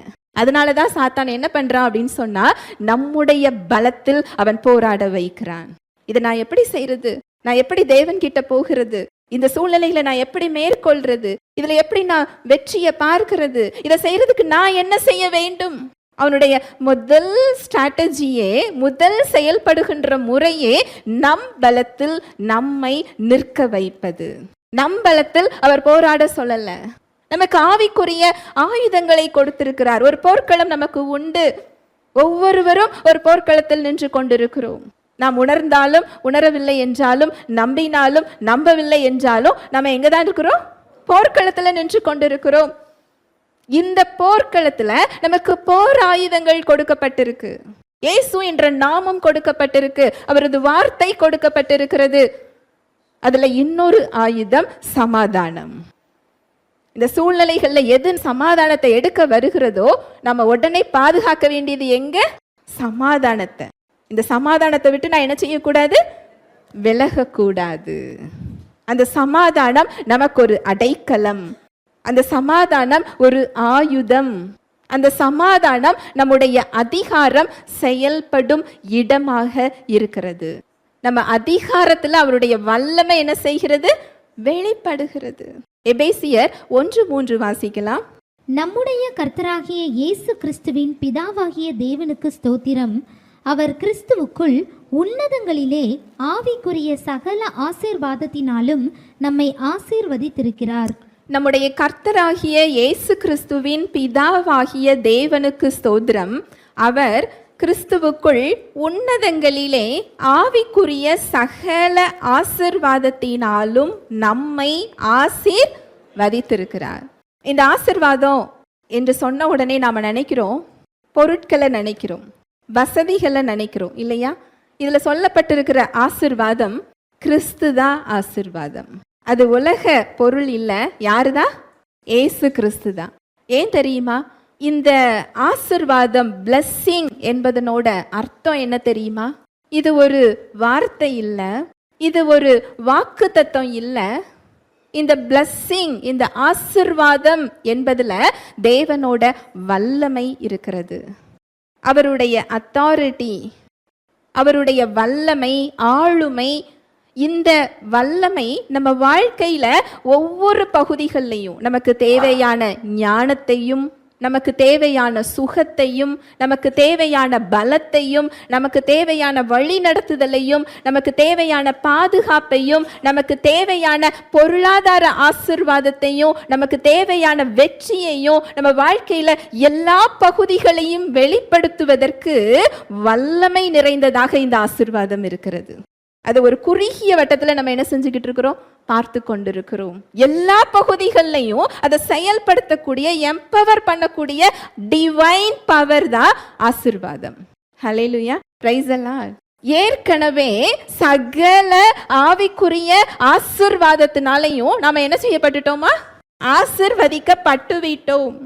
அதனாலதான் சாத்தான் என்ன பண்றான் அப்படின்னு சொன்னா, நம்முடைய பலத்தில் அவன் போராட வைக்கிறான். இதை நான் எப்படி செய்யறது, நான் எப்படி தேவன் கிட்ட போகிறது, இந்த சூழ்நிலையில நான் எப்படி மேற்கொள்றது, இதுல எப்படி நான் வெற்றியை பார்க்கிறது, இதை செய்யறதுக்கு நான் என்ன செய்ய வேண்டும்? அவனுடைய முதல் ஸ்ட்ராட்டஜியே, முதல் செயல்படுகின்ற முறையே நம் பலத்தில் நம்மை நிற்க வைப்பது. நம் பலத்தில் அவர் போராட சொல்லல, நமக்கு ஆவிக்குரிய ஆயுதங்களை கொடுத்திருக்கிறார். ஒரு போர்க்களம் நமக்கு உண்டு. ஒவ்வொருவரும் ஒரு போர்க்களத்தில் நின்று கொண்டிருக்கிறோம். நாம் உணர்ந்தாலும் உணரவில்லை என்றாலும், நம்பினாலும் நம்பவில்லை என்றாலும் நம்ம எங்க தான் இருக்கிறோம்? போர்க்களத்துல நின்று கொண்டிருக்கிறோம். இந்த போர்க்களத்துல நமக்கு போர் ஆயுதங்கள் கொடுக்கப்பட்டிருக்கு. இயேசு என்ற நாமம் கொடுக்கப்பட்டிருக்கு, அவரது வார்த்தை கொடுக்கப்பட்டிருக்கிறது. அதுல இன்னொரு ஆயுதம் சமாதானம். இந்த சூழ்நிலைகள்ல எது சமாதானத்தை எடுக்க வருகிறதோ நம்ம உடனே பாதுகாக்க வேண்டியது எங்க? சமாதானத்தை. இந்த சமாதானத்தை விட்டு நான் என்ன செய்யக்கூடாது? விலகக்கூடாது. அந்த சமாதானம் நமக்கு ஒரு அடைக்கலம், அந்த சமாதானம் ஒரு ஆயுதம், அந்த சமாதானம் நம்முடைய அதிகாரம் செயல்படும் இடமாக இருக்கிறது. நம்ம அதிகாரத்துல அவருடைய வல்லமை என்ன செய்கிறது? வெளிப்படுகிறது. எபேசியர் 1:3 வாசிக்கலாம். நம்முடைய கர்த்தராகிய இயேசு கிறிஸ்துவின் பிதாவாகிய தேவனுக்கு ஸ்தோத்திரம். அவர் கிறிஸ்துவுக்குள் உன்னதங்களிலே ஆவிக்குரிய சகல ஆசீர்வாதத்தினாலும் நம்மை ஆசீர்வதித்திருக்கிறார். நம்முடைய கர்த்தராகிய இயேசு கிறிஸ்துவின் பிதாவாகிய தேவனுக்கு ஸ்தோத்திரம். அவர் கிறிஸ்துவுக்குள் உன்னதங்களிலே ஆவிக்குரிய சகல ஆசீர்வாதத்தினாலும் நம்மை ஆசீர்வதித்திருக்கிறார். இந்த ஆசீர்வாதம் என்று சொன்ன உடனே நாம நினைக்கிறோம், பொருட்களை நினைக்கிறோம், வசதிகளை நினைக்கிறோம் இல்லையா? இதுல சொல்லப்பட்டிருக்கிற ஆசீர்வாதம் கிறிஸ்துதான் ஆசீர்வாதம். அது உலக பொருள் இல்ல. யாருதான்? ஏசு கிறிஸ்து தான். ஏன் தெரியுமா? இந்த ஆசீர்வாதம் blessing என்பதனோட அர்த்தம் என்ன தெரியுமா? இது ஒரு வார்த்தை இல்ல, இது ஒரு வாக்குத்தத்தம் இல்ல. இந்த blessing, இந்த ஆசீர்வாதம் என்பதுல தேவனோட வல்லமை இருக்கிறது. அவருடைய அத்தாரிட்டி, அவருடைய வல்லமை, ஆளுமை. இந்த வல்லமை நம்ம வாழ்க்கையில ஒவ்வொரு பகுதிகளிலையும் நமக்கு தேவையான ஞானத்தையும், நமக்கு தேவையான சுகத்தையும், நமக்கு தேவையான பலத்தையும், நமக்கு தேவையான வழி நடத்துதலையும், நமக்கு தேவையான பாதுகாப்பையும், நமக்கு தேவையான பொருளாதார ஆசீர்வாதத்தையும், நமக்கு தேவையான வெற்றியையும், நம்ம வாழ்க்கையில எல்லா பகுதிகளையும் வெளிப்படுத்துவதற்கு வல்லமை நிறைந்ததாக இந்த ஆசீர்வாதம் இருக்கிறது. அது ஒரு குறுகிய வட்டத்துல நம்ம என்ன செஞ்சுக்கிட்டு இருக்கிறோம்? பார்த்து கொண்டிருக்கிறோம். எல்லா பகுதிகள்லையும் அதை செயல்படுத்தக்கூடிய, எம்பவர் பண்ணக்கூடிய டிவைன் பவர் தான் ஆசீர்வாதம். ஹல்லேலூயா, பிரைஸ் தி லார்ட். ஏற்கனவே சகல ஆவிக்குரிய ஆசீர்வாதத்தினாலையும் நாம என்ன செய்யப்பட்டுட்டோமா? ஆசீர்வதிக்கப்பட்டு விட்டோம்.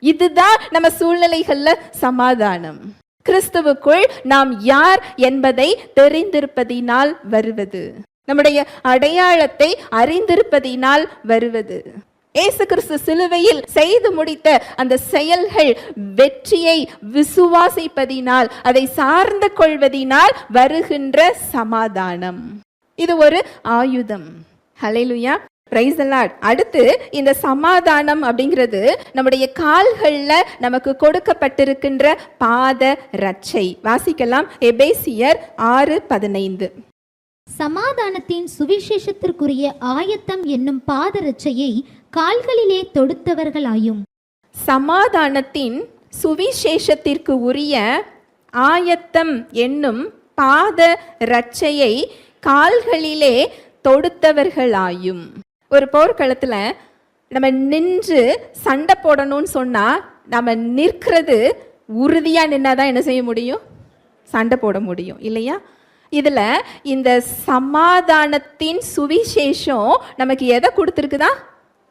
இதுதான் நம்ம சூழ்நிலைகள்ல சமாதானம். கிறிஸ்துவுக்குள் நாம் யார் என்பதை தெரிந்திருப்பதினால் வருவது, நம்முடைய அடையாளத்தை அறிந்திருப்பதினால் வருவது. இயேசு கிறிஸ்து சிலுவையில் செய்து முடித்த அந்த செயல்கள் வெற்றியை விசுவாசிப்பதினால், அதை சார்ந்து கொள்வதினால் வருகின்ற சமாதானம். இது ஒரு ஆயுதம். ஹல்லேலூயா. Praise the Lord. அடுத்து இந்த சமாதானம் அப்படிங்கிறது நம்முடைய கால்கள்ல நமக்கு கொடுக்கப்பட்டிருக்கின்ற பாத ரட்சை. வாசிக்கலாம் எபேசியர் 6:15. சமாதானத்தின் சுவிசேஷத்திற்குரிய ஆயத்தம் என்னும் பாதரட்சையை கால்களிலே தொடுத்தவர்களாயும். சமாதானத்தின் சுவிசேஷத்திற்கு உரிய ஆயத்தம் என்னும் பாத ரட்சையை கால்களிலே தொடுத்தவர்களாயும். ஒரு போர்க்களத்தில் நம்ம நின்று சண்டை போடணும்னு சொன்னால் நம்ம நிற்கிறது உறுதியாக நின்னாதான் என்ன செய்ய முடியும்? சண்டை போட முடியும் இல்லையா? இதில் இந்த சமாதானத்தின் சுவிசேஷம் நமக்கு எதை கொடுத்துருக்குதா?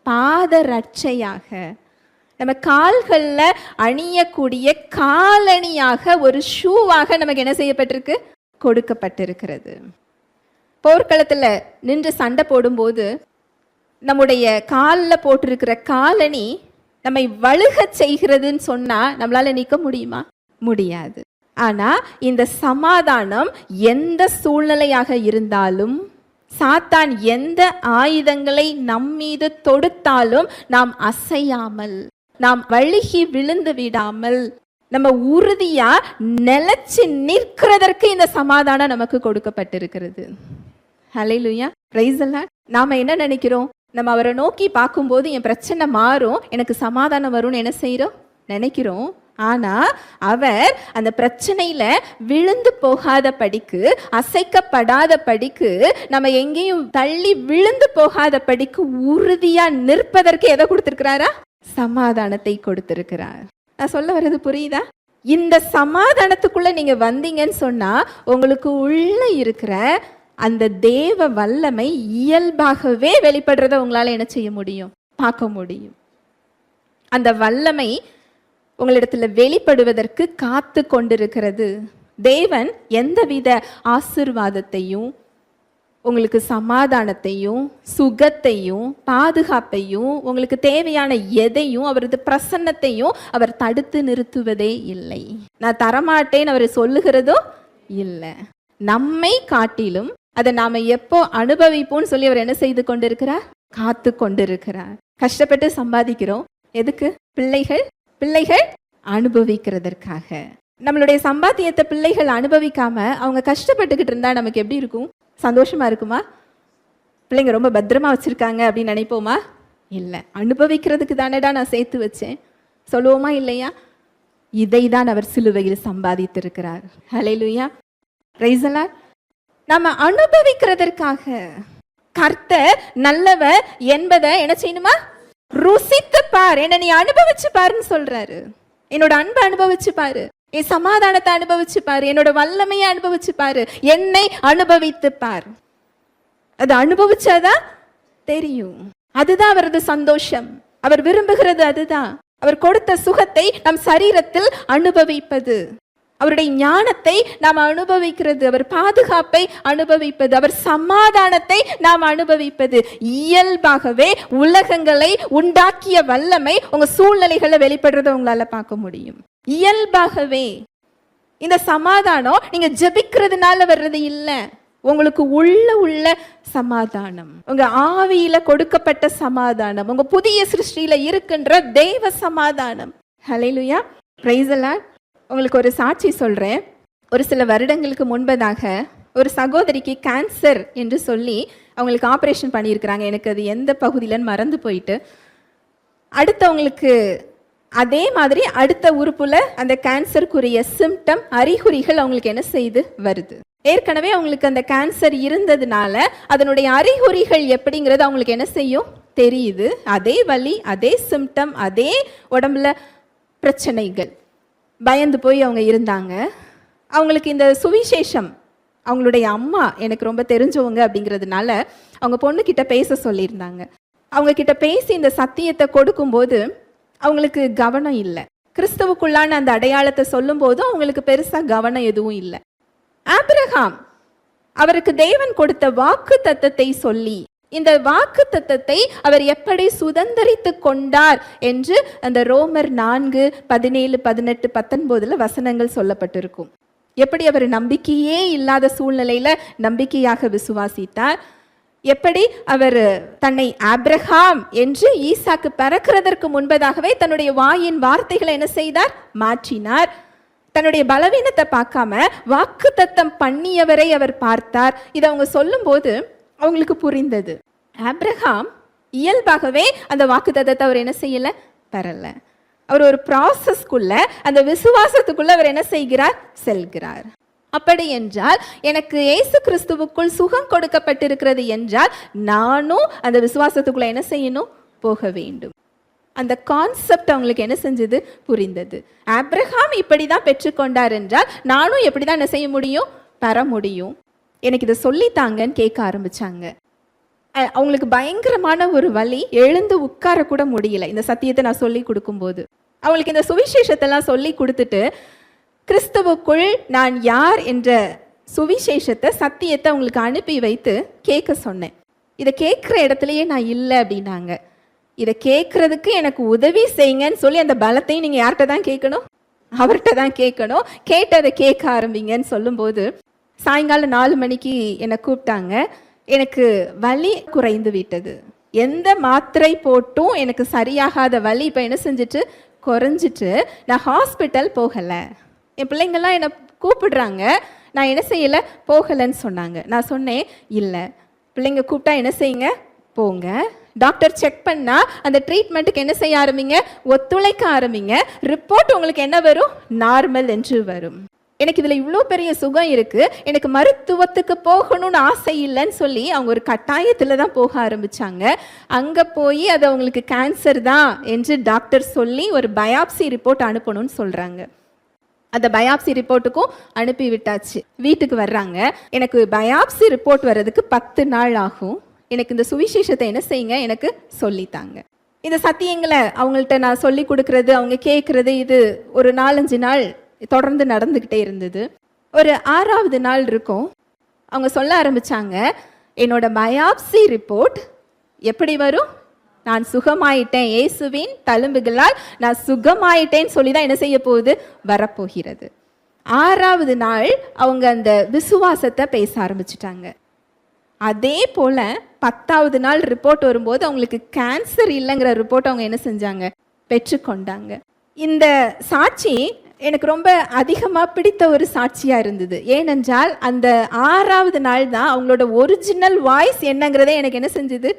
பாத ரட்சையாக, நம்ம கால்களில் அணியக்கூடிய காலணியாக, ஒரு ஷூவாக நமக்கு என்ன செய்யப்பட்டிருக்கு? கொடுக்கப்பட்டிருக்கிறது. போர்க்களத்தில் நின்று சண்டை போடும்போது நம்முடைய காலில் போட்டிருக்கிற காலணி நம்மை வழுகச் செய்கிறதுன்னு சொன்னால் நம்மளால் நிற்க முடியுமா? முடியாது. ஆனால் இந்த சமாதானம் எந்த சூழ்நிலையாக இருந்தாலும், சாத்தான் எந்த ஆயுதங்களை நம்மீது தொடுத்தாலும் நாம் அசையாமல், நாம் வழுகி விழுந்து விடாமல், நம்ம உறுதியா நிலைச்சு நிற்கிறதற்கு இந்த சமாதானம் நமக்கு கொடுக்கப்பட்டிருக்கிறது. ஹல்லேலூயா, பிரைஸ் தி லார்ட். நாம என்ன நினைக்கிறோம்? நம்ம அவரை நோக்கி பார்க்கும்போது என் பிரச்சனை மாறும், எனக்கு சமாதானம் வரும்னு என்ன செய்கிறோம்? நினைக்கிறோம். ஆனா அவர் அந்த பிரச்சனையில விழுந்து போகாத படிக்கு, அசைக்கப்படாத படிக்கு, நம்ம எங்கேயும் தள்ளி விழுந்து போகாத படிக்கு உறுதியா நிற்பதற்கு எதை கொடுத்திருக்கிறாரா? சமாதானத்தை கொடுத்திருக்கிறார். நான் சொல்ல வர்றது புரியுதா? இந்த சமாதானத்துக்குள்ள நீங்க வந்தீங்கன்னு சொன்னா உங்களுக்கு உள்ள இருக்கிற அந்த தேவ வல்லமை இயல்பாகவே வெளிப்படுறத உங்களால என்ன செய்ய முடியும்? பார்க்க முடியும். அந்த வல்லமை உங்களிடத்துல வெளிப்படுவதற்கு காத்து கொண்டிருக்கிறது. தேவன் எந்தவித ஆசீர்வாதத்தையும், உங்களுக்கு சமாதானத்தையும், சுகத்தையும், பாதுகாப்பையும், உங்களுக்கு தேவையான எதையும், அவரது பிரசன்னத்தையும் அவர் தடுத்து நிறுத்துவதே இல்லை. நான் தரமாட்டேன்னு அவர் சொல்லுகிறதும் இல்லை. நம்மை காட்டிலும் அதை நாம எப்போ அனுபவிப்போம்னு சொல்லி அவர் என்ன செய்து கொண்டிருக்கிறார்? காத்து கொண்டிருக்கிறார். கஷ்டப்பட்டு சம்பாதிக்கிறோம் எதுக்கு? பிள்ளைகள் அனுபவிக்கிறதற்காக. நம்மளுடைய சம்பாத்தியத்தை பிள்ளைகள் அனுபவிக்காம அவங்க கஷ்டப்பட்டுக்கிட்டு இருந்தா நமக்கு எப்படி இருக்கும்? சந்தோஷமா இருக்குமா? பிள்ளைங்க ரொம்ப பத்திரமா வச்சிருக்காங்க அப்படின்னு நினைப்போமா? இல்லை. அனுபவிக்கிறதுக்கு தானேடா நான் சேர்த்து வச்சேன் சொல்லுவோமா இல்லையா? இதை தான் அவர் சிலுவையில் சம்பாதித்திருக்கிறார். ஹல்லேலூயா, பிரைஸ் தி லார்ட். நம்ம அனுபவிக்கிறதற்காக கர்த்தர் நல்லவர் என்பதை என்ன செய்யணுமா? ருசித்து பார், என்ன நீ அனுபவிச்சு பாருன்னு சொல்றாரு. என்னோட அன்பை அனுபவிச்சு பாரு, என் சமாதானத்தை அனுபவிச்சு பாரு, என்னோட வல்லமையை அனுபவிச்சு பாரு, என்னை அனுபவித்து பார். அது அனுபவிச்சாதான் தெரியும். அதுதான் அவரது சந்தோஷம். அவர் விரும்புகிறது அதுதான். அவர் கொடுத்த சுகத்தை நம் சரீரத்தில் அனுபவிப்பது, அவருடைய ஞானத்தை நாம் அனுபவிக்கிறது, அவர் பாதுகாப்பை அனுபவிப்பது, அவர் சமாதானத்தை நாம் அனுபவிப்பது. இயல்பாகவே உலகங்களை உண்டாக்கிய வல்லமை உங்க சூழ்நிலைகளை வெளிப்படுறத உங்களால பார்க்க முடியும். இயல்பாகவே இந்த சமாதானம் நீங்க ஜெபிக்கிறதுனால வர்றது இல்லை. உங்களுக்கு உள்ள சமாதானம், உங்க ஆவியில கொடுக்கப்பட்ட சமாதானம், உங்க புதிய சிருஷ்டியில இருக்கின்ற தெய்வ சமாதானம். ஹல்லேலூயா, பிரைஸ் தி லார்ட். உங்களுக்கு ஒரு சாட்சி சொல்கிறேன். ஒரு சில வருடங்களுக்கு முன்பதாக ஒரு சகோதரிக்கு கேன்சர் என்று சொல்லி அவங்களுக்கு ஆப்ரேஷன் பண்ணியிருக்கிறாங்க. எனக்கு அது எந்த பகுதியிலன்னு மறந்து போயிட்டு, அடுத்தவங்களுக்கு அதே மாதிரி அடுத்த உறுப்புல அந்த கேன்சருக்குரிய சிம்டம், அறிகுறிகள் அவங்களுக்கு என்ன செய்து வருது. ஏற்கனவே அவங்களுக்கு அந்த கேன்சர் இருந்ததுனால அதனுடைய அறிகுறிகள் எப்படிங்கிறது அவங்களுக்கு என்ன செய்யும்? தெரியுது. அதே வலி, அதே சிம்டம், அதே உடம்புல பிரச்சனைகள். பயந்து போய் அவங்க இருந்தாங்க. அவங்களுக்கு இந்த சுவிசேஷம், அவங்களுடைய அம்மா எனக்கு ரொம்ப தெரிஞ்சவங்க அப்படிங்கிறதுனால அவங்க பொண்ணுக்கிட்ட பேச சொல்லியிருந்தாங்க. அவங்க கிட்ட பேசி இந்த சத்தியத்தை கொடுக்கும்போது அவங்களுக்கு கவனம் இல்லை. கிறிஸ்துவுக்குள்ளான அந்த அடையாளத்தை சொல்லும் போதும் அவங்களுக்கு பெருசா கவனம் எதுவும் இல்லை. ஆபிரகாம் அவருக்கு தேவன் கொடுத்த வாக்கு தத்தத்தை சொல்லி, இந்த வாக்கு தத்தத்தை அவர் எப்படி சுதந்தரித்து கொண்டார் என்று அந்த ரோமர் 4:17, 18, 19 வசனங்கள் சொல்லப்பட்டிருக்கும். எப்படி அவர் நம்பிக்கையே இல்லாத சூழ்நிலையில நம்பிக்கையாக விசுவாசித்தார், எப்படி அவர் தன்னை ஆபிரகாம் என்று ஈசாக்கு பிறக்கிறதற்கு முன்பதாகவே தன்னுடைய வாயின் வார்த்தைகளை என்ன செய்தார்? மாற்றினார். தன்னுடைய பலவீனத்தை பார்க்காம வாக்குத்தத்தம் பண்ணியவரை அவர் பார்த்தார். இதை அவங்க சொல்லும்போது அவங்களுக்கு புரிந்தது. ஆபிரகாம் இயல்பாகவே அந்த வாக்குத்தத்தத்தை அவர் என்ன செய்யல? பெறல. அவர் ஒரு ப்ராசஸ்க்குள்ள, அந்த விசுவாசத்துக்குள்ள அவர் என்ன செய்கிறார்? செல்கிறார். அப்படி என்றால் எனக்கு இயேசு கிறிஸ்துவுக்குள் சுகம் கொடுக்கப்பட்டிருக்கிறது என்றால் நானும் அந்த விசுவாசத்துக்குள்ள என்ன செய்யணும்? போக வேண்டும். அந்த கான்செப்ட் அவங்களுக்கு என்ன செஞ்சது? புரிந்தது. ஆபிரகாம் இப்படிதான் பெற்றுக்கொண்டார் என்றால் நானும் எப்படிதான் என்ன செய்ய முடியும்? பெற முடியும். எனக்கு இதை சொல்லித்தாங்கன்னு கேட்க ஆரம்பிச்சாங்க. அவங்களுக்கு பயங்கரமான ஒரு வலி, எழுந்து உட்கார கூட முடியல. இந்த சத்தியத்தை நான் சொல்லி கொடுக்கும்போது அவங்களுக்கு இந்த சுவிசேஷத்தெல்லாம் சொல்லி கொடுத்துட்டு கிறிஸ்துவுக்குள் நான் யார் என்ற சுவிசேஷத்தை, சத்தியத்தை அவங்களுக்கு அனுப்பி வைத்து கேட்க சொன்னேன். இதை கேட்குற இடத்துலையே நான் இல்லை அப்படின்னாங்க. இதை கேட்கறதுக்கு எனக்கு உதவி செய்யுங்கன்னு சொல்லி அந்த பலத்தையும் நீங்கள் யார்கிட்ட தான் கேட்கணும்? அவர்கிட்ட தான் கேட்கணும். கேட்டு அதை கேட்க ஆரம்பிங்கன்னு சொல்லும்போது சாயங்காலம் 4 மணிக்கு என்னை கூப்பிட்டாங்க. எனக்கு வலி குறைந்து விட்டது. எந்த மாத்திரை போட்டும் எனக்கு சரியாகாத வலி இப்போ என்ன செஞ்சுட்டு குறைஞ்சிட்டு நான் ஹாஸ்பிட்டல் போகலை. என் பிள்ளைங்கள்லாம் என்னை கூப்பிடுறாங்க, நான் என்ன செய்யலை? போகலைன்னு சொன்னாங்க. நான் சொன்னேன், இல்லை, பிள்ளைங்க கூப்பிட்டா என்ன செய்யுங்க? போங்க. டாக்டர் செக் பண்ணால் அந்த ட்ரீட்மெண்ட்டுக்கு என்ன செய்ய ஆரம்பிங்க? ஒத்துழைக்க ஆரம்பிங்க. ரிப்போர்ட் உங்களுக்கு என்ன வரும்? நார்மல் என்று வரும். எனக்கு இதில் இவ்வளோ பெரிய சுகம் இருக்குது, எனக்கு மருத்துவத்துக்கு போகணும்னு ஆசை இல்லைன்னு சொல்லி அவங்க ஒரு கட்டாயத்தில் தான் போக ஆரம்பித்தாங்க. அங்கே போய் அது அவங்களுக்கு கேன்சர் தான் என்று டாக்டர் சொல்லி ஒரு பயாப்சி ரிப்போர்ட் அனுப்பணும்னு சொல்கிறாங்க. அந்த பயாப்சி ரிப்போர்ட்டுக்கும் அனுப்பி விட்டாச்சு. வீட்டுக்கு வர்றாங்க. எனக்கு பயாப்சி ரிப்போர்ட் வர்றதுக்கு 10 நாள் ஆகும். எனக்கு இந்த சுவிசேஷத்தை என்ன செய்யுங்க? எனக்கு சொல்லித்தாங்க. இந்த சத்தியங்களை அவங்கள்ட்ட நான் சொல்லி கொடுக்கறது, அவங்க கேட்குறது, இது ஒரு 4-5 நாள் தொடர்ந்து நடந்துக்கிட்டே இருந்தது. ஒரு 6வது நாள் இருக்கும், அவங்க சொல்ல ஆரம்பித்தாங்க, என்னோட பயாப்சி ரிப்போர்ட் எப்படி வரும்? நான் சுகமாயிட்டேன், இயேசுவின் தழும்புகளால் நான் சுகமாயிட்டேன்னு சொல்லி தான் என்ன செய்ய போகுது? வரப்போகிறது. 6வது நாள் அவங்க அந்த விசுவாசத்தை பேச ஆரம்பிச்சிட்டாங்க. அதே போல் 10வது நாள் ரிப்போர்ட் வரும்போது அவங்களுக்கு கேன்சர் இல்லைங்கிற ரிப்போர்ட் அவங்க என்ன செஞ்சாங்க? பெற்றுக்கொண்டாங்க. இந்த சாட்சி எனக்கு ரொம்ப அதிகமாக பிடித்த ஒரு சாட்சியாக இருந்தது. ஏனென்றால் அந்த 6வது நாள் தான் அவங்களோட ஒரிஜினல் வாய்ஸ் என்னங்கிறதே எனக்கு என்ன செஞ்சுது?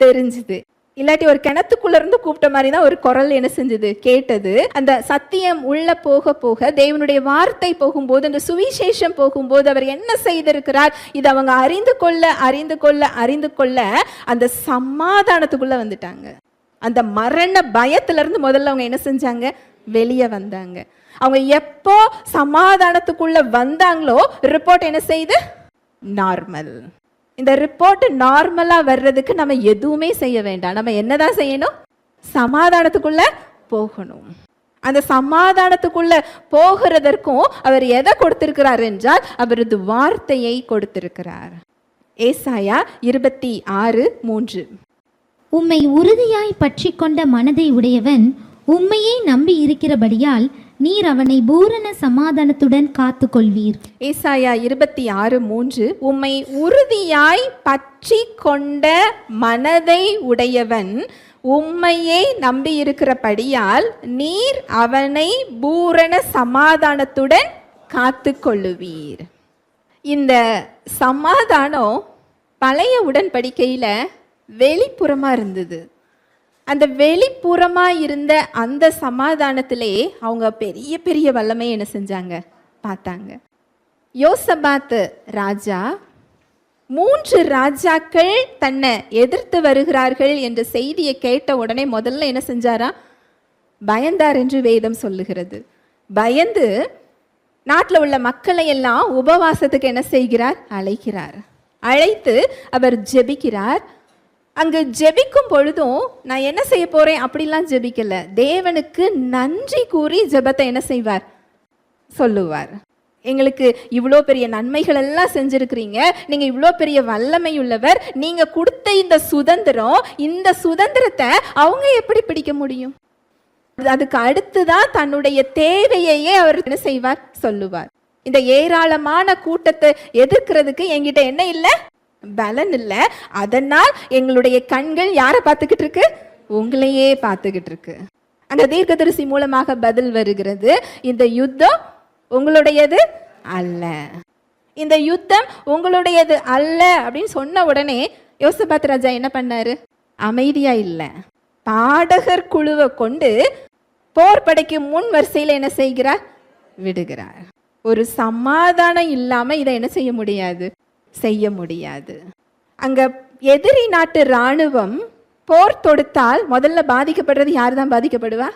தெரிஞ்சுது. இல்லாட்டி ஒரு கிணத்துக்குள்ள இருந்து கூப்பிட்ட மாதிரி தான் ஒரு குரல் என்ன செஞ்சது? கேட்டது. அந்த சத்தியம் உள்ள போக போக, தேவனுடைய வார்த்தை போகும்போது, அந்த சுவிசேஷம் போகும்போது அவர் என்ன செய்திருக்கிறார் இது அவங்க அறிந்து கொள்ள அறிந்து கொள்ள அறிந்து கொள்ள அந்த சமாதானத்துக்குள்ள வந்துட்டாங்க. அந்த மரண பயத்திலிருந்து முதல்ல அவங்க என்ன செஞ்சாங்க? வெளியே வந்தாங்க. அவங்க எப்போ சமாதானத்துக்குள்ள வந்தாங்களோ ரிப்போர்ட் என்ன செய்யுது? நார்மல். இந்த ரிப்போர்ட் நார்மலா வர்றதுக்கு நம்ம எதுவுமே செய்ய வேண்டாம். நம்ம என்னதான் செய்யணும்? சமாதானத்துக்குள்ள போகணும். அந்த சமாதானத்துக்குள்ள போகிறதற்கும் அவர் எதை கொடுத்திருக்கிறார் என்றால் அவரது வார்த்தையை கொடுத்திருக்கிறார். ஏசாயா 26:3. உம்மை உறுதியாய் பற்றி கொண்ட மனதை உடையவன் உம்மையே நம்பி இருக்கிறபடியால் நீர் அவனை பூரண சமாதானத்துடன் காத்து கொள்வீர். ஏசாயா 26:3. உம்மை உறுதியாய் பற்றி கொண்ட மனதை உடையவன் உம்மையே நம்பி இருக்கிறபடியால் நீர் அவனை பூரண சமாதானத்துடன் காத்து கொள்ளுவீர். இந்த சமாதானம் பழைய உடன்படிக்கையில் வெளிப்புறமா இருந்தது. அந்த வெளிப்புறமா இருந்த அந்த சமாதானத்திலே அவங்க பெரிய பெரிய வல்லமை என்ன செஞ்சாங்க? பார்த்தாங்க. யோசபாத் ராஜா 3 ராஜாக்கள் தன்னை எதிர்த்து வருகிறார்கள் என்ற செய்தியை கேட்ட உடனே முதல்ல என்ன செஞ்சாரா? பயந்தார் என்று வேதம் சொல்லுகிறது. பயந்து நாட்டில் உள்ள மக்களை எல்லாம் உபவாசத்துக்கு என்ன செய்கிறார்? அழைக்கிறார். அழைத்து அவர் ஜெபிக்கிறார். அங்கு ஜெபிக்கும் பொழுதும் நான் என்ன செய்ய போறேன் அப்படிலாம் ஜெபிக்கல. தேவனுக்கு நன்றி கூறி ஜெபத்தை என்ன செய்வார்? சொல்லுவார். எங்களுக்கு இவ்வளோ பெரிய நன்மைகள் எல்லாம் செஞ்சிருக்கிறீங்க, நீங்க இவ்வளோ பெரிய வல்லமை உள்ளவர், நீங்க கொடுத்த இந்த சுதந்திரம், இந்த சுதந்திரத்தை அவங்க எப்படி பிடிக்க முடியும்? அதுக்கு அடுத்துதான் தன்னுடைய தேவையையே அவர் என்ன செய்வார்? சொல்லுவார். இந்த ஏராளமான கூட்டத்தை எதிர்க்கிறதுக்கு என்கிட்ட என்ன இல்லை? பலன் இல்லை. அதனால் எங்களுடைய கண்கள் யாரை பார்த்துக்கிட்டு இருக்கு? உங்களையே பார்த்துக்கிட்டு இருக்கு. அந்த தீர்க்கதரிசி மூலமாக பதில் வருகிறது, இந்த யுத்தம் உங்களுடையது அல்ல, இந்த யுத்தம் உங்களுடையது அல்ல அப்படின்னு சொன்ன உடனே யோசபாத் ராஜா என்ன பண்ணாரு? அமைதியா இல்லை, பாடகர் குழுவை கொண்டு போர் படைக்கு முன் வரிசையில் என்ன செய்கிறார்? விடுகிறார். ஒரு சமாதானம் இல்லாம இதை என்ன செய்ய முடியாது? செய்ய முடியாது. அங்க எதிரி நாட்டு இராணுவம் போர் தொடுத்தால் முதல்ல பாதிக்கப்படுறது யார் தான் பாதிக்கப்படுவா?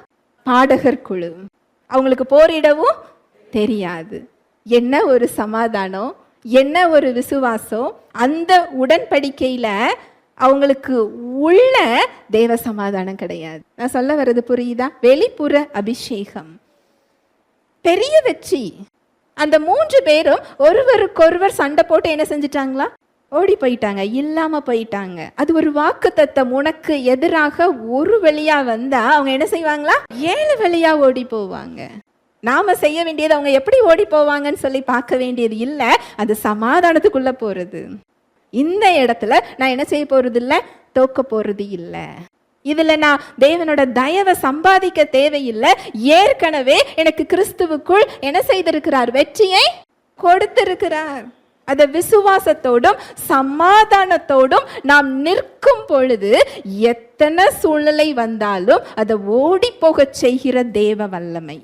பாடகர் குழு. அவங்களுக்கு போரிடவும் தெரியாது. என்ன ஒரு சமாதானம், என்ன ஒரு விசுவாசம்! அந்த உடன்படிக்கையில அவங்களுக்கு உள்ள தேவ சமாதானம் கிடையாது. நான் சொல்ல வர்றது புரியுதா? வெளிப்புற அபிஷேகம், பெரிய வெற்றி. அந்த 3 பேரும் ஒருவருக்கொருவர் சண்டை போட்டு என்ன செஞ்சிட்டாங்களா? ஓடி போயிட்டாங்க, இல்லாம போயிட்டாங்க. அது ஒரு வாக்குத்தத்தம். உனக்கு எதிராக ஒரு வழியா வந்தா அவங்க என்ன செய்வாங்களா? 7 வழியா ஓடி போவாங்க. நாம செய்ய வேண்டியது அவங்க எப்படி ஓடி போவாங்கன்னு சொல்லி பார்க்க வேண்டியது இல்ல, அது சமாதானத்துக்குள்ள போறது. இந்த இடத்துல நான் என்ன செய்ய போறது இல்ல? தோக்க போறது இல்ல. இதுல நான் தேவனோட தயவை சம்பாதிக்க தேவையில்லை. ஏற்கனவே எனக்கு கிறிஸ்துவுக்குள் என்ன செய்திருக்கிறார்? வெற்றியை கொடுத்திருக்கிறார். அந்த விசுவாசத்தோடும் சமாதானத்தோடும் நாம் நிற்கும் பொழுது எத்தனை சூழ்நிலை வந்தாலும் அதை ஓடி போக செய்கிற தேவ வல்லமை.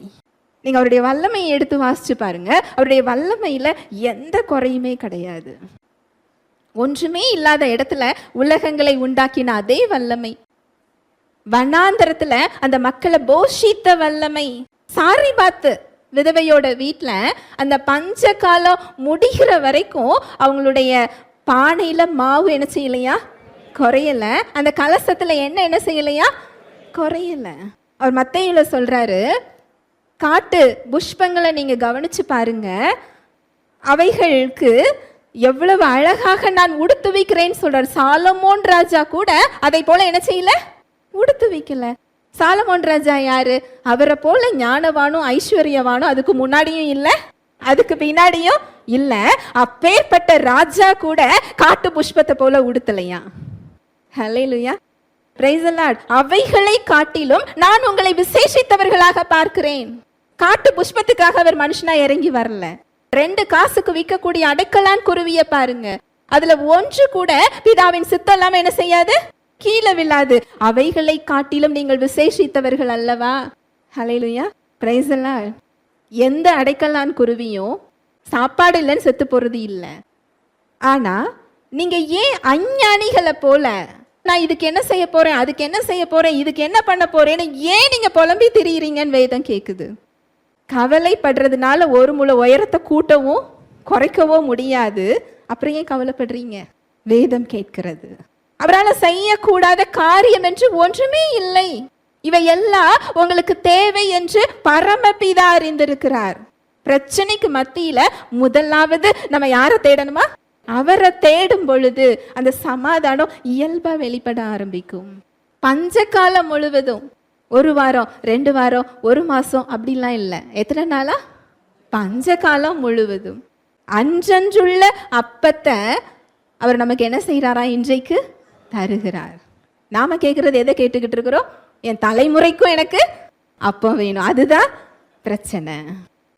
நீங்க அவருடைய வல்லமையை எடுத்து வாசிச்சு பாருங்க. அவருடைய வல்லமையில எந்த குறையுமே கிடையாது. ஒன்றுமே இல்லாத இடத்துல உலகங்களை உண்டாக்கின அதே வல்லமை, வனாந்தரத்துல அந்த மக்களை போஷித்த வல்லமை, சாரிபாத்து விதவையோட வீட்டுல அந்த பஞ்ச காலம் முடிகிற வரைக்கும் அவங்களுடைய பானையில மாவு என்ன செய்யலையா? குறையல. அந்த கலசத்துல என்ன செய்யலையா? குறையல. அவர் மத்தேயுல சொல்றாரு, காட்டு புஷ்பங்களை நீங்க கவனிச்சு பாருங்க, அவைகளுக்கு எவ்வளவு அழகாக நான் உடுத்து வைக்கிறேன்னு சொல்றார். சாலமோன் ராஜா கூட அதை போல என்ன செய்யல? உடுத்து வைக்கல. சாலமோன் ராஜா யாரு? அவரை போல ஞானவானும் ஐஸ்வர்யவானும் அதுக்கு முன்னாடியும் இல்லை, அதுக்கு பின்னாடியும் இல்லை. அப்பேற்பட்ட ராஜா கூட காட்டு புஷ்பத்தை போல உடுத்தலையா? ஹல்லேலூயா, பிரைஸ் தி லார்ட். அவைகளை காட்டிலும் நான் உங்களை விசேஷித்தவர்களாக பார்க்கிறேன். காட்டு புஷ்பத்துக்காக அவர் மனுஷனா இறங்கி வரல. 2 காசுக்கு விற்கக்கூடிய அடைக்கலான் குருவிய பாருங்க, அதுல ஒன்று கூட பிதாவின் சித்தம் இல்லாம என்ன செய்யாது? கீழே விழாது. அவைகளை காட்டிலும் நீங்கள் விசேஷித்தவர்கள் அல்லவா? ஹல்லேலூயா, பிரைஸ் தி லார்ட். எந்த அடைக்கலான் குருவியும் சாப்பாடு இல்லைன்னு செத்து போறது இல்லை. ஆனா நீங்க ஏன் அஞ்ஞானிகளை போல நான் இதுக்கு என்ன செய்ய போறேன், அதுக்கு என்ன செய்ய போறேன், இதுக்கு என்ன பண்ண போறேன்னு ஏன் நீங்க புலம்பி திரியிறீங்கன்னு வேதம் கேக்குது. கவலைப்படுறதுனால ஒரு முழ உயரத்தை கூட்டவும் குறைக்கவோ முடியாது. அப்புறம் ஏன் கவலைப்படுறீங்க? வேதம் கேட்கிறது. அவரால் செய்யக்கூடாத காரியம் என்று ஒன்றுமே இல்லை. இவை எல்லாம் உங்களுக்கு தேவை என்று பரமபிதா அறிந்திருக்கிறார். பிரச்சனைக்கு மத்தியில முதலாவது நம்ம யாரை தேடணுமா? அவரை தேடும் பொழுது அந்த சமாதானம் இயல்பா வெளிப்பட ஆரம்பிக்கும். பஞ்சகாலம் முழுவதும் 1 வாரம் 2 வாரம் 1 மாசம் அப்படிலாம் இல்லை. எத்தனை நாளா? பஞ்சகாலம் முழுவதும் அன்றன்றுள்ள அப்பத்தை அவர் நமக்கு என்ன செய்யறாரா? இன்றைக்கு தருகிறார். நாம கேட்கறது எதை கேட்டுக்கிட்டு இருக்கிறோம்? என் தலைமுறைக்கும் எனக்கு அப்பம் வேணும். அதுதான் பிரச்சனை.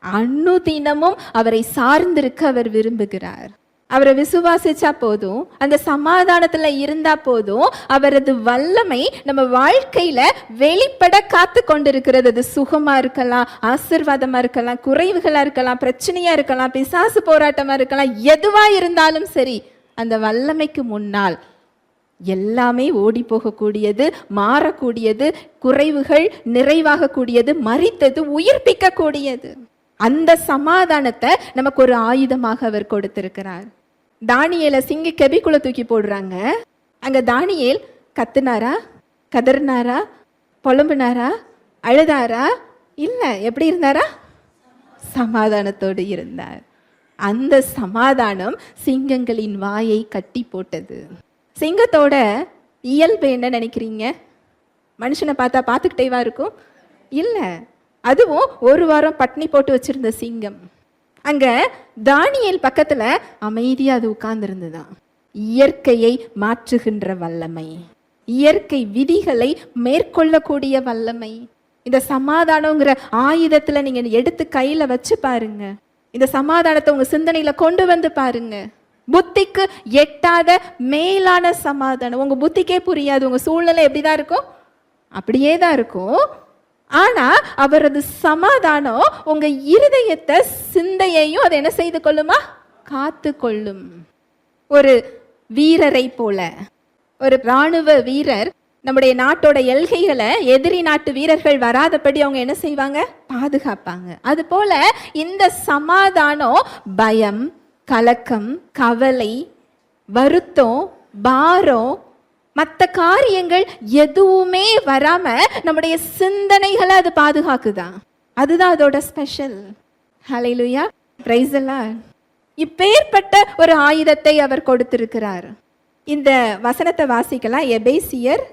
அனுதினமும் அவரை சார்ந்திருக்க அவர் விரும்புகிறார். அவரை விசுவாசிச்சா போதும், அந்த சமாதானத்துல இருந்தா போதும், அவரது வல்லமை நம்ம வாழ்க்கையில வெளிப்பட காத்து கொண்டிருக்கிறது. அது சுகமா இருக்கலாம், ஆசீர்வாதமா இருக்கலாம், குறைவுகளா இருக்கலாம், பிரச்சனையா இருக்கலாம், பிசாசு போராட்டமா இருக்கலாம், எதுவா இருந்தாலும் சரி, அந்த வல்லமைக்கு முன்னால் எல்லாமே ஓடி போகக்கூடியது, மாறக்கூடியது, குறைவுகள் நிறைவாக கூடியது, மரித்தது உயிர்ப்பிக்க கூடியது. அந்த சமாதானத்தை நமக்கு ஒரு ஆயுதமாக அவர் கொடுத்திருக்கிறார். தானியேல சிங்க கெபிக்குள்ள தூக்கி போடுறாங்க. அங்க தானியேல் கத்துனாரா, கதறினாரா, புலம்புனாரா, அழுதாரா? இல்ல. எப்படி இருந்தாரா? சமாதானத்தோடு இருந்தார். அந்த சமாதானம் சிங்கங்களின் வாயை கட்டி போட்டது. சிங்கத்தோட இயல்பு என்ன நினைக்கிறீங்க? மனுஷனை பார்த்தா பார்த்துக்கிட்டேவா இருக்கும்? இல்லை. அதுவும் 1 வாரம் பட்னி போட்டு வச்சிருந்த சிங்கம். அங்க தானியேல் பக்கத்துல அமைதியா அது உட்கார்ந்து இருந்துதான். இயற்கையை மாற்றுகின்ற வல்லமை, இயற்கை விதிகளை மேற்கொள்ளக்கூடிய வல்லமை. இந்த சமாதானங்கிற ஆயுதத்துல நீங்க எடுத்து கையில வச்சு பாருங்க. இந்த சமாதானத்தை உங்க சிந்தனையில கொண்டு வந்து பாருங்க. புத்திக்கு எட்டாத மேலான சமாதானம். உங்க புத்திக்கே புரியாது, உங்க சூழ்நிலை எப்படிதான் இருக்கும், அப்படியே தான் இருக்கும். ஆனா அவரது சமாதானம் உங்க இருதயத்தை, சிந்தையையும் அதை என்ன செய்து கொள்ளுமா, காத்து கொள்ளும். ஒரு வீரரை போல, ஒரு இராணுவ வீரர் நம்முடைய நாட்டோட எல்கைகளை எதிரி நாட்டு வீரர்கள் வராதபடி அவங்க என்ன செய்வாங்க, பாதுகாப்பாங்க. அது போல இந்த சமாதானம் பயம், கலக்கம், கவலை, வருத்தம், பாரம், மற்ற காரியங்கள் எதுவுமே வராம நம்முடைய சிந்தனைகளை அது பாதுகாக்குதான். அதுதான் அதோட special. Hallelujah, praise the Lord. இப்பேற்பட்ட ஒரு ஆயுதத்தை அவர் கொடுத்திருக்கிறார். இந்த வசனத்தை வாசிக்கலாம். எபேசியர்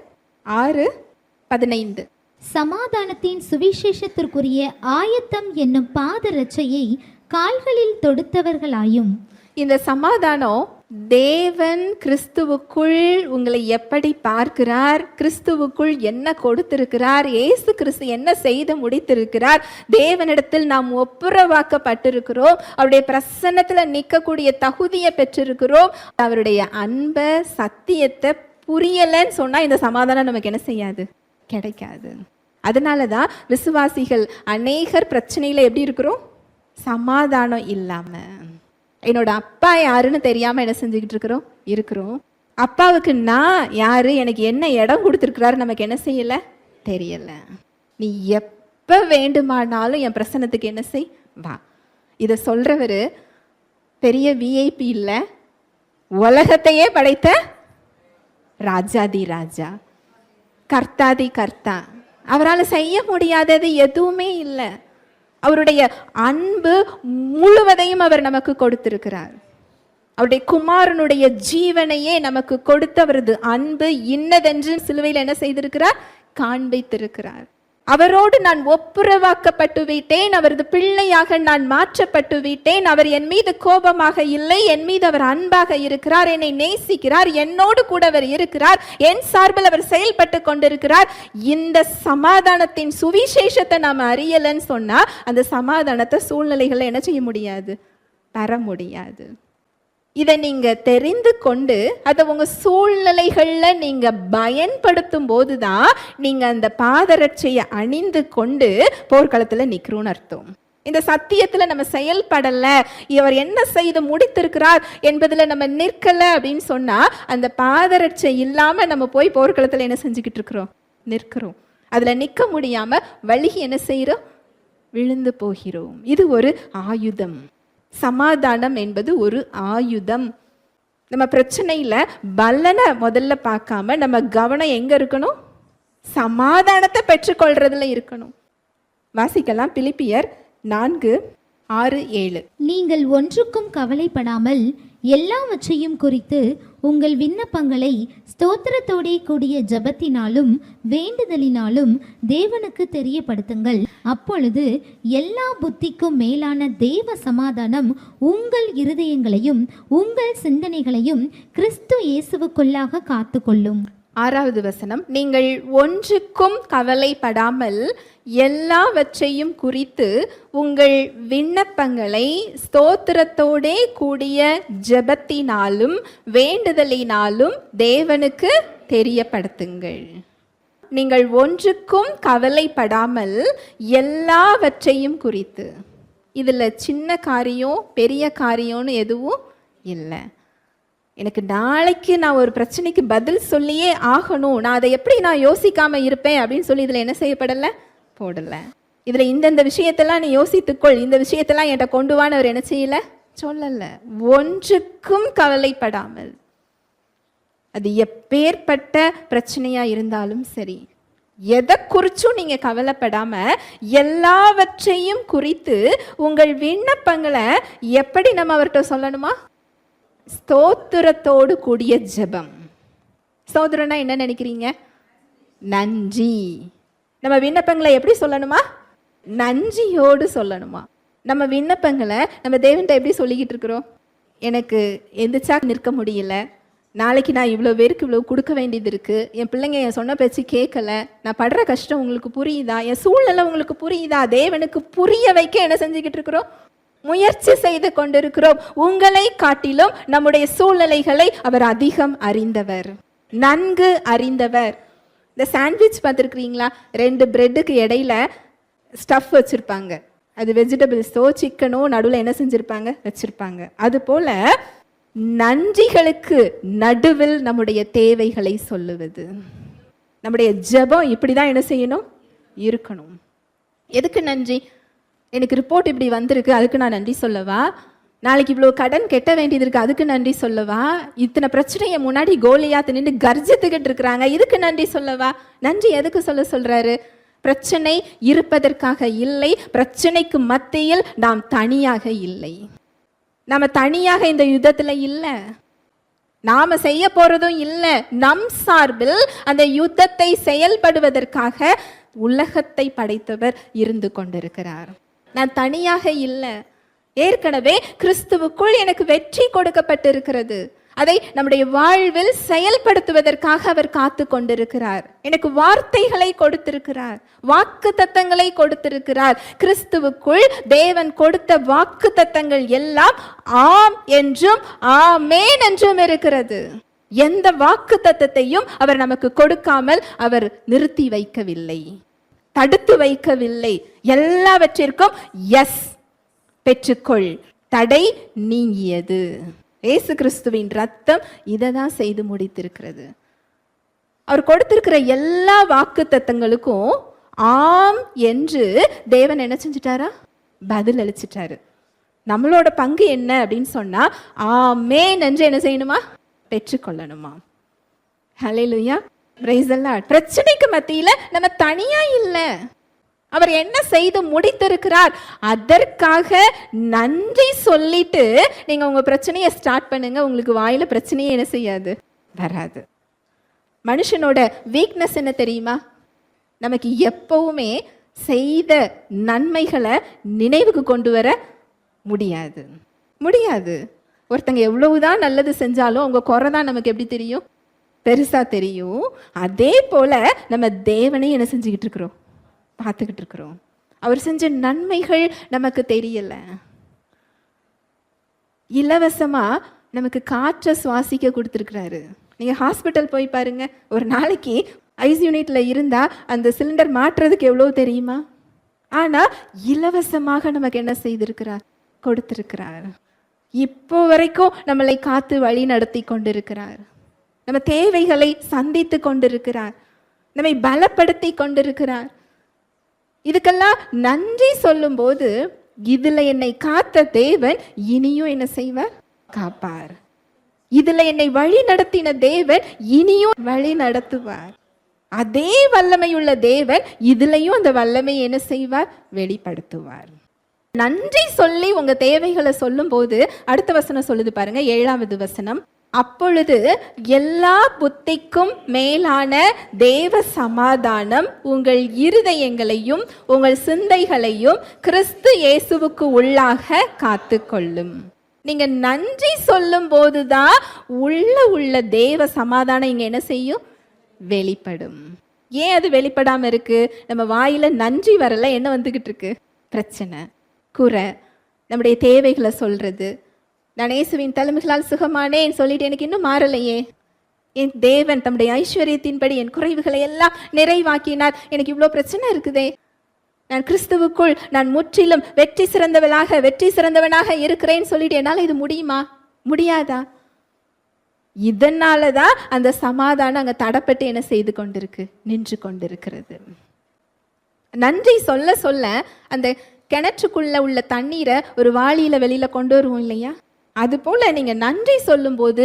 6:15. சமாதானத்தின் சுவிசேஷத்திற்குரிய ஆயத்தம் என்னும் பாதரட்சையை கால்களில் தொடுத்தவர்களாயும். இந்த சமாதானம் தேவன் கிறிஸ்துவுக்குள் உங்களை எப்படி பார்க்கிறார், கிறிஸ்துவுக்குள் என்ன கொடுத்திருக்கிறார், இயேசு கிறிஸ்து என்ன செய்து முடித்திருக்கிறார், தேவனிடத்தில் நாம் ஒப்புரவாக்கப்பட்டிருக்கிறோம், அவருடைய பிரசன்னத்தில் நிற்கக்கூடிய தகுதியை பெற்றிருக்கிறோம். அவருடைய அன்பை, சத்தியத்தை புரியலைன்னு சொன்னா இந்த சமாதானம் நமக்கு என்ன செய்யாது, கிடைக்காது. அதனாலதான் விசுவாசிகள் அநேகர் பிரச்சனையில எப்படி இருக்கிறோம், சமாதானம் இல்லாம. என்னோட அப்பா யாருன்னு தெரியாம என்ன செஞ்சுக்கிட்டு இருக்கிறோம். அப்பாவுக்கு நான் யாரு, எனக்கு என்ன இடம் கொடுத்துருக்கிறாரு நமக்கு என்ன செய்யல, தெரியல. நீ எப்ப வேண்டுமானாலும் என் பிரசன்னத்துக்கு என்ன செய், வா. இதை சொல்றவரு பெரிய விஐபி இல்ல, உலகத்தையே படைத்த ராஜாதி ராஜா, கர்த்தாதி கர்த்தா. அவரால் செய்ய முடியாதது எதுவுமே இல்லை. அவருடைய அன்பு முழுவதையும் அவர் நமக்கு கொடுத்திருக்கிறார். அவருடைய குமாரனுடைய ஜீவனையே நமக்கு கொடுத்து அவரது அன்பு இன்னதென்று சிலுவையில் என்ன செய்திருக்கிறார், காண்பித்திருக்கிறார். அவரோடு நான் ஒப்புரவாக்கப்பட்டு விட்டேன், அவரது பிள்ளையாக நான் மாற்றப்பட்டு விட்டேன். அவர் என் மீது கோபமாக இல்லை, என் மீது அவர் அன்பாக இருக்கிறார், என்னை நேசிக்கிறார், என்னோடு கூட அவர் இருக்கிறார், என் சார்பில் அவர் செயல்பட்டு கொண்டிருக்கிறார். இந்த சமாதானத்தின் சுவிசேஷத்தை நாம் அறியலன்னு சொன்னா அந்த சமாதானத்தை சூழ்நிலைகளை என்ன செய்ய முடியாது, பெற முடியாது. இதை நீங்க தெரிந்து கொண்டு அதை உங்க சூழ்நிலைகள்ல நீங்க பயன்படுத்தும் போதுதான் நீங்க அந்த பாதரட்சையை அணிந்து கொண்டு போர்க்களத்துல நிக்கிறோம்னு அர்த்தம். இந்த சத்தியத்துல நம்ம செயல்படல, இவர் என்ன செய்து முடித்திருக்கிறார் என்பதுல நம்ம நிற்கல அப்படின்னு சொன்னா அந்த பாதரட்சை இல்லாம நம்ம போய் போர்க்களத்துல என்ன செஞ்சுக்கிட்டு நிற்கிறோம். அதுல நிற்க முடியாம வலிகி என்ன செய்யறோம், விழுந்து போகிறோம். இது ஒரு ஆயுதம். சமாதானம் என்பது ஒரு ஆயுதம். நம்ம பிரச்சனையில பலனை முதல்ல பார்க்காம நம்ம கவனம் எங்க இருக்கணும், சமாதானத்தை பெற்றுக்கொள்றதுல இருக்கணும். வாசிக்கலாம். பிலிப்பியர் 4:6-7. நீங்கள் ஒன்றுக்கும் கவலைப்படாமல் எல்லாவற்றையும் குறித்து உங்கள் விண்ணப்பங்களை ஸ்தோத்திரத்தோடே கூடிய ஜெபத்தினாலும் வேண்டுதலினாலும் தேவனுக்கு தெரியப்படுத்துங்கள். அப்பொழுது எல்லா புத்திக்கும் மேலான தேவ சமாதானம் உங்கள் இருதயங்களையும் உங்கள் சிந்தனைகளையும் கிறிஸ்து இயேசுவுக்குள்ளாக காத்துக்கொள்ளும். 6வது வசனம். நீங்கள் ஒன்றுக்கும் கவலைப்படாமல் எல்லாவற்றையும் குறித்து உங்கள் விண்ணப்பங்களை ஸ்தோத்திரத்தோடே கூடிய ஜெபத்தினாலும் வேண்டுதலினாலும் தேவனுக்கு தெரியப்படுத்துங்கள். நீங்கள் ஒன்றுக்கும் கவலைப்படாமல் எல்லாவற்றையும் குறித்து. இதுல சின்ன காரியம் பெரிய காரியம்னு எதுவும் இல்லை. எனக்கு நாளைக்கு நான் ஒரு பிரச்சனைக்கு பதில் சொல்லியே ஆகணும், நான் அதை எப்படி நான் யோசிக்காம இருப்பேன் அப்படின்னு சொல்லி இதுல என்ன செய்யப்படலை, போடலை. இதுல இந்தந்த விஷயத்தெல்லாம் நீ யோசித்துக்கொள், இந்த விஷயத்தெல்லாம் என்கிட்ட கொண்டு வான்னு அவர் என்ன செய்யல, சொல்லல. ஒன்றுக்கும் கவலைப்படாமல். அது எப்பேற்பட்ட பிரச்சனையா இருந்தாலும் சரி, எதை குறிச்சும் நீங்க கவலைப்படாம எல்லாவற்றையும் குறித்து உங்கள் விண்ணப்பங்களை எப்படி நம்ம அவர்கிட்ட சொல்லணுமா, ஸ்தோத்திரத்தோடு கூடிய ஜெபம். ஸ்தோத்திரம்னா என்ன நினைக்கிறீங்க, நன்றி. நம்ம விண்ணப்பங்களை எப்படி சொல்லணுமா, நன்றியோடு சொல்லணுமா. நம்ம விண்ணப்பங்களை நம்ம தேவன்கிட்ட எப்படி சொல்லிக்கிட்டு இருக்கிறோம், எனக்கு எந்திரிச்சா நிற்க முடியல, நாளைக்கு நான் இவ்வளோ பேருக்கு இவ்வளோ கொடுக்க வேண்டியது இருக்குது, என் பிள்ளைங்க என் சொன்ன பேச்சு கேட்கல, நான் படுற கஷ்டம் உங்களுக்கு புரியுதா, என் சூழ்நிலை உங்களுக்கு புரியுதா? தேவனுக்கு புரிய வைக்க என்ன செஞ்சுக்கிட்டு இருக்கிறோம்? முயற்சி செய்து கொண்டிருக்கிறோம். உங்களை காட்டிலும் நம்முடைய சூழ்நிலைகளை அவர் அதிகம் அறிந்தவர், நன்கு அறிந்தவர். இந்த சாண்ட்விச் பார்த்துருக்குறீங்களா? 2 பிரெட்டுக்கு இடையில ஸ்டஃப் வச்சுருப்பாங்க. அது வெஜிடபிள்ஸோ சிக்கனோ நடுவில் என்ன செஞ்சுருப்பாங்க? வச்சுருப்பாங்க. அதுபோல் நன்றிகளுக்கு நடுவில் நம்முடைய தேவைகளை சொல்லுவது. நம்முடைய ஜெபம் இப்படி தான் என்ன செய்யணும்? இருக்கணும். எதுக்கு நன்றி? எனக்கு ரிப்போர்ட் இப்படி வந்திருக்கு, அதுக்கு நான் நன்றி சொல்லவா? நாளைக்கு இவ்வளோ கடன் கெட்ட வேண்டியது இருக்குது, அதுக்கு நன்றி சொல்லவா? இத்தனை பிரச்சனையை முன்னாடி கோலியாத்து நின்று கர்ஜித்துக்கிட்டு இருக்கிறாங்க, இதுக்கு நன்றி சொல்லவா? நன்றி எதுக்கு சொல்கிறாரு? பிரச்சனை இருப்பதற்காக இல்லை, பிரச்சனைக்கு மத்தியில் நாம் தனியாக இல்லை. நம்ம தனியாக இந்த யுத்தத்தில் இல்லை, நாம செய்ய போறதும் இல்லை. நம் சார்பில் அந்த யுத்தத்தை செயல்படுவதற்காக உலகத்தை படைத்தவர் இருந்து கொண்டிருக்கிறார். நான் தனியாக இல்லை. ஏற்கனவே கிறிஸ்துவுக்குள் எனக்கு வெற்றி கொடுக்கப்பட்டிருக்கிறது. அதை நம்முடைய வாழ்வில் செயல்படுத்துவதற்காக அவர் காத்து கொண்டிருக்கிறார். எனக்கு வார்த்தைகளை கொடுத்திருக்கிறார், வாக்கு தத்தங்களை கொடுத்திருக்கிறார். கிறிஸ்துவுக்குள் தேவன் கொடுத்த வாக்கு தத்தங்கள் எல்லாம் ஆம் என்றும் ஆமேன் என்றும் இருக்கிறது. எந்த வாக்கு தத்தத்தையும் அவர் நமக்கு கொடுக்காமல் அவர் நிறுத்தி வைக்கவில்லை, தடுத்து வைக்கவில்லை. எல்லாவற்றிற்கும் எஸ் பெற்றுக்கொள், தடை நீங்கியது. இயேசு கிறிஸ்துவின் ரத்தம் இதை தான் செய்து முடித்திருக்கிறது. அவர் கொடுத்திருக்கிற எல்லா வாக்கு தத்தங்களுக்கும் ஆம் என்று தேவன் என்ன செஞ்சிட்டாரா? பதில் அளிச்சிட்டாரு. நம்மளோட பங்கு என்ன அப்படின்னு சொன்னா ஆமேன் என்று என்ன செய்யணுமா? பெற்றுக்கொள்ளணுமா? ஹல்லேலூயா, பிரைஸ் தி லார்ட். பிரச்சனைக்கு மத்தியில நம்ம தனியா இல்லை. அவர் என்ன செய்து முடித்திருக்கிறார், அதற்காக நன்றி சொல்லிட்டு நீங்க உங்க பிரச்சனையை ஸ்டார்ட் பண்ணுங்க. உங்களுக்கு வாயில பிரச்சனையே என்ன செய்யாது? வராது. மனுஷனோட வீக்னஸ் என்ன தெரியுமா? நமக்கு எப்பவுமே செய்த நன்மைகளை நினைவுக்கு கொண்டு வர முடியாது. ஒருத்தங்க எவ்வளவுதான் நல்லது செஞ்சாலும் அவங்க குறை தான் நமக்கு எப்படி தெரியும்? பெருசா தெரியும். அதே போல நம்ம தேவனை என்ன செஞ்சுக்கிட்டு இருக்கிறோம்? பார்த்துக்கிட்டு இருக்கிறோம். அவர் செஞ்ச நன்மைகள் நமக்கு தெரியல. இலவசமா நமக்கு காற்றை சுவாசிக்க கொடுத்துருக்கிறாரு. நீங்க ஹாஸ்பிட்டல் போய் பாருங்க, ஒரு நாளைக்கு ஐஸ் யூனிட்ல இருந்தா அந்த சிலிண்டர் மாற்றுறதுக்கு எவ்வளவு தெரியுமா? ஆனா இலவசமாக நமக்கு என்ன செய்திருக்கிறார்? கொடுத்திருக்கிறார். இப்போ வரைக்கும் நம்மளை காத்து வழி நடத்தி கொண்டிருக்கிறார். நம்ம தேவைகளை சந்தித்து கொண்டிருக்கிறார். நம்மை பலப்படுத்தி கொண்டிருக்கிறார். இதுக்கெல்லாம் நன்றி சொல்லும் போது, இதுல என்னை காத்த தேவன் இனியும் என்ன செய்வார்? காப்பார். இதுல என்னை வழி நடத்தின தேவன் இனியும் வழி நடத்துவார். அதே வல்லமையுள்ள தேவன் இதுலயும் அந்த வல்லமை என்ன செய்வார்? வெளிப்படுத்துவார். நன்றி சொல்லி உங்க தேவைகளை சொல்லும் போது அடுத்த வசனம் சொல்லுது பாருங்க, 7வது வசனம். அப்பொழுது எல்லா புத்திக்கும் மேலான தேவ சமாதானம் உங்கள் இருதயங்களையும் உங்கள் சிந்தைகளையும் கிறிஸ்து இயேசுவுக்கு உள்ளாக காத்து கொள்ளும். நீங்க நன்றி சொல்லும் போதுதான் உள்ள தேவ சமாதானம் இங்க என்ன செய்யும்? வெளிப்படும். ஏன் அது வெளிப்படாம இருக்கு? நம்ம வாயில நன்றி வரல, என்ன வந்துகிட்டு இருக்கு? பிரச்சனை, குறை, நம்முடைய தேவைகளை சொல்றது. நான் இயேசுவின் தலைமைகளால் சுகமானேன்னு சொல்லிட்டு எனக்கு இன்னும் மாறலையே. என் தேவன் தம்முடைய ஐஸ்வர்யத்தின்படி என் குறைவுகளை எல்லாம் நிறைவாக்கினார். எனக்கு இவ்வளோ பிரச்சனை இருக்குதே. நான் கிறிஸ்துவுக்குள் நான் முற்றிலும் வெற்றி சிறந்தவனாக இருக்கிறேன்னு சொல்லிட்டு என்னால் இது முடியுமா? முடியாதா? இதனால தான் அந்த சமாதானம் அங்கே தடப்பட்டு என்ன செய்து கொண்டிருக்கு? நின்று கொண்டிருக்கிறது. நன்றி சொல்ல சொல்ல அந்த கிணற்றுக்குள்ள உள்ள தண்ணீரை ஒரு வாளியில வெளியில கொண்டு வருவோம் இல்லையா? அதுபோல நீங்க நன்றி சொல்லும் போது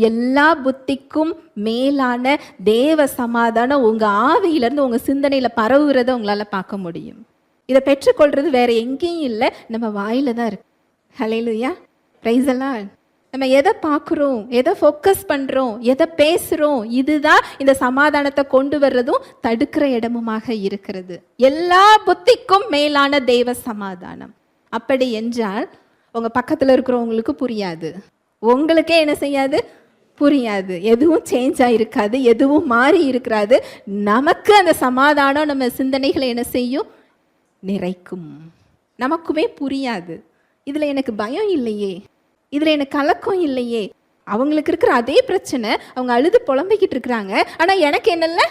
எல்லா புத்திக்கும் மேலான தேவ சமாதானம் உங்க ஆவியிலிருந்து உங்க சிந்தனையில பரவுறத உங்களால பார்க்க முடியும். இதை பெற்றுக்கொள்றது வேற எங்கேயும் இல்லை, நம்ம வாயில தான் இருக்கு. ஹல்லேலூயா, பிரைஸ் தி லார்ட். நம்ம எதை பார்க்குறோம், எதை ஃபோக்கஸ் பண்ணுறோம், எதை பேசுகிறோம், இதுதான் இந்த சமாதானத்தை கொண்டு வர்றதும் தடுக்கிற இடமுமாக இருக்கிறது. எல்லா புத்திக்கும் மேலான தேவ சமாதானம். அப்படி என்றால் உங்கள் பக்கத்தில் இருக்கிறவங்களுக்கு புரியாது, உங்களுக்கே என்ன செய்யாது? புரியாது, எதுவும் சேஞ்ச் ஆயிருக்காது, எதுவும் மாறி இருக்கிறாது. நமக்கு அந்த சமாதானம் நம்ம சிந்தனைகளை என்ன செய்யும்? நிறைக்கும். நமக்குமே புரியாது, இதுல எனக்கு பயம் இல்லையே, இதுல எனக்கு கலக்கம் இல்லையே. அவங்களுக்கு இருக்கிற அதே பிரச்சனை, அவங்க அழுது புலம்பிக்கிட்டு இருக்கிறாங்க. ஆனா எனக்கு என்னல்ல,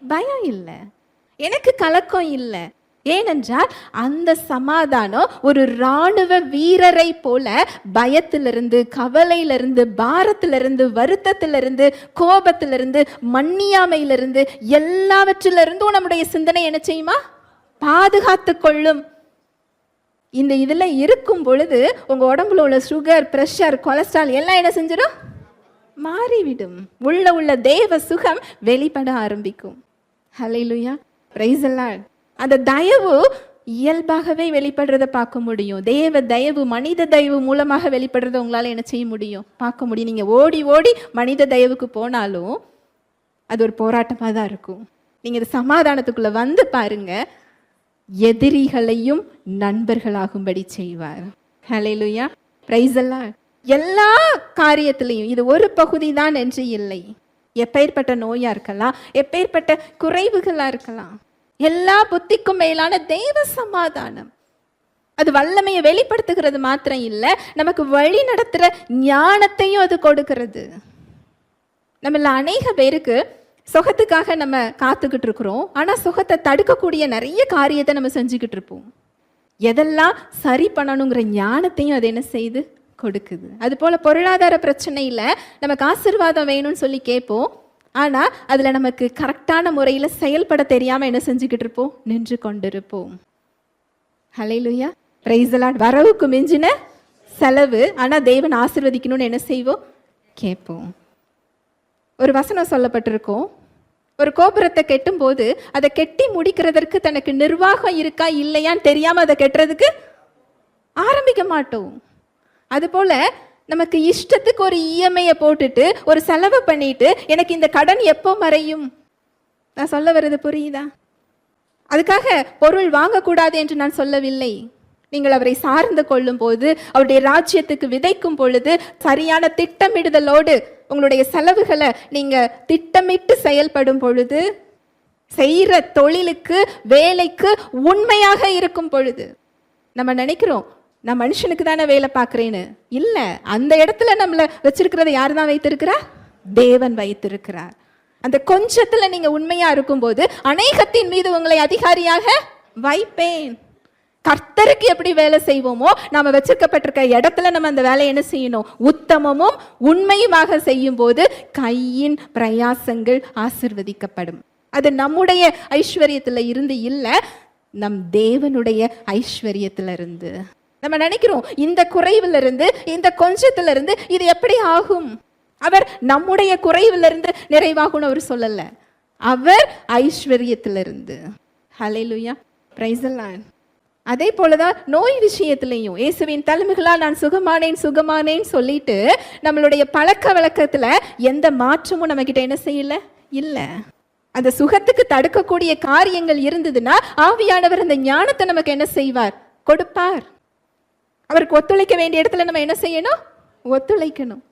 பயம் இல்லை, எனக்கு கலக்கம் இல்லை. ஏனென்றால் அந்த சமாதானம் ஒரு இராணுவ வீரரை போல பயத்திலிருந்து, கவலையிலிருந்து, பாரத்திலிருந்து, வருத்தத்திலிருந்து, கோபத்திலிருந்து, மன்னியாமையிலிருந்து, எல்லாவற்றிலிருந்தும் நம்முடைய சிந்தனை என்ன செய்யுமா? பாதுகாத்து கொள்ளும். இந்த இதில் இருக்கும் பொழுது உங்கள் உடம்புல உள்ள சுகர், ப்ரெஷர், கொலஸ்ட்ரால் எல்லாம் என்ன செஞ்சிடும்? மாறிவிடும். உள்ள தேவ சுகம் வெளிப்பட ஆரம்பிக்கும். ஹல்லேலூயா, பிரைஸ் தி லார்ட். அந்த தயவு இயல்பாகவே வெளிப்படுறத பார்க்க முடியும். தேவ தயவு மனித தயவு மூலமாக வெளிப்படுறத உங்களால் என்ன செய்ய முடியும்? பார்க்க முடியும். நீங்கள் ஓடி ஓடி மனித தயவுக்கு போனாலும் அது ஒரு போராட்டமாக தான் இருக்கும். நீங்கள் இது சமாதானத்துக்குள்ளே வந்து பாருங்க, எதிரிகளையும் நண்பர்களாகும்படி செய்வார். ஹல்லேலூயா, பிரைஸ் தி லார்ட். எல்லா காரியத்திலையும் இது ஒரு பகுதி தான் என்று இல்லை. எப்பேற்பட்ட நோயா இருக்கலாம், எப்பேற்பட்ட குறைவுகளா இருக்கலாம், எல்லா புத்திக்கும் மேலான தெய்வ சமாதானம் அது வல்லமையை வெளிப்படுத்துகிறது மாத்திரம் இல்லை, நமக்கு வழி நடத்துகிற ஞானத்தையும் அது கொடுக்கிறது. நம்மள அநேக பேருக்கு சுகத்துக்காக நம்ம காத்துக்கிட்டு இருக்கிறோம். ஆனால் சுகத்தை தடுக்கக்கூடிய நிறைய காரியத்தை நம்ம செஞ்சுக்கிட்டு இருப்போம். எதெல்லாம் சரி பண்ணணுங்கிற ஞானத்தையும் அது என்ன செய்து கொடுக்குது. அதுபோல் பொருளாதார பிரச்சனையில் நமக்கு ஆசீர்வாதம் வேணும்னு சொல்லி கேட்போம். ஆனால் அதில் நமக்கு கரெக்டான முறையில் செயல்பட தெரியாமல் என்ன செஞ்சுக்கிட்டு இருப்போம்? நின்று கொண்டிருப்போம். ஹல்லேலூயா, பிரைஸ் தி லார்ட். வரவுக்கு மிஞ்சின செலவு, ஆனால் தேவன் ஆசீர்வதிக்கணும்னு என்ன செய்வோம்? கேட்போம். ஒரு வசனம் சொல்லப்பட்டிருக்கும், ஒரு கோபுரத்தை கெட்டும் போது அதை கெட்டி முடிக்கிறதற்கு தனக்கு நிர்வாகம் இருக்கா இல்லையான்னு தெரியாமல் அதை கெட்டுறதுக்கு ஆரம்பிக்க மாட்டோம். அதுபோல் நமக்கு இஷ்டத்துக்கு ஒரு இஎம்ஐயை போட்டுட்டு ஒரு செலவை பண்ணிட்டு எனக்கு இந்த கடன் எப்போ மறையும்? நான் சொல்ல வர்றது புரியுதா? அதுக்காக பொருள் வாங்கக்கூடாது என்று நான் சொல்லவில்லை. நீங்கள் அவரை சார்ந்து கொள்ளும் போது, அவருடைய ராஜ்யத்துக்கு விதைக்கும் பொழுது, சரியான திட்டமிடுதலோடு உங்களுடைய செலவுகளை நீங்கள் திட்டமிட்டு செயல்படும் பொழுது, செய்கிற தொழிலுக்கு வேலைக்கு உண்மையாக இருக்கும் பொழுது, நம்ம நினைக்கிறோம் நான் மனுஷனுக்கு தானே வேலை பார்க்குறேன்னு. இல்லை, அந்த இடத்துல நம்மளை வச்சிருக்கிறத யார் தான் வைத்திருக்கிறார்? தேவன் வைத்திருக்கிறார். அந்த கொஞ்சத்தில் நீங்கள் உண்மையாக இருக்கும்போது அநேகத்தின் மீது உங்களை அதிகாரியாக வைப்பேன். கர்த்தருக்கு எப்படி வேலை செய்வோமோ, நாம் வச்சிருக்கப்பட்டிருக்க இடத்துல நம்ம அந்த வேலையை என்ன செய்யணும்? உத்தமமும் உண்மையுமாக செய்யும் போது கையின் பிரயாசங்கள் ஆசீர்வதிக்கப்படும். அது நம்முடைய ஐஸ்வர்யத்தில் இருந்து இல்லை, நம் தேவனுடைய ஐஸ்வர்யத்தில் இருந்து. நம்ம நினைக்கிறோம் இந்த குறைவிலிருந்து, இந்த கொஞ்சத்திலிருந்து இது எப்படி ஆகும்? அவர் நம்முடைய குறைவிலிருந்து நிறைவாகும்னு அவர் சொல்லல, அவர் ஐஸ்வர்யத்திலிருந்து. ஹல்லேலூயா, பிரைஸ் தி லார்ட். அதே போலதான் நோய் விஷயத்திலையும் இயேசுவின் தழும்புகளால் நான் சுகமானேன்னு சொல்லிட்டு நம்மளுடைய பழக்க வழக்கத்துல எந்த மாற்றமும் நம்ம கிட்ட என்ன செய்யல இல்லை. அந்த சுகத்துக்கு தடுக்கக்கூடிய காரியங்கள் இருந்ததுன்னா ஆவியானவர் அந்த ஞானத்தை நமக்கு என்ன செய்வார்? கொடுப்பார். அவருக்கு ஒத்துழைக்க வேண்டிய இடத்துல நம்ம என்ன செய்யணும்? ஒத்துழைக்கணும்.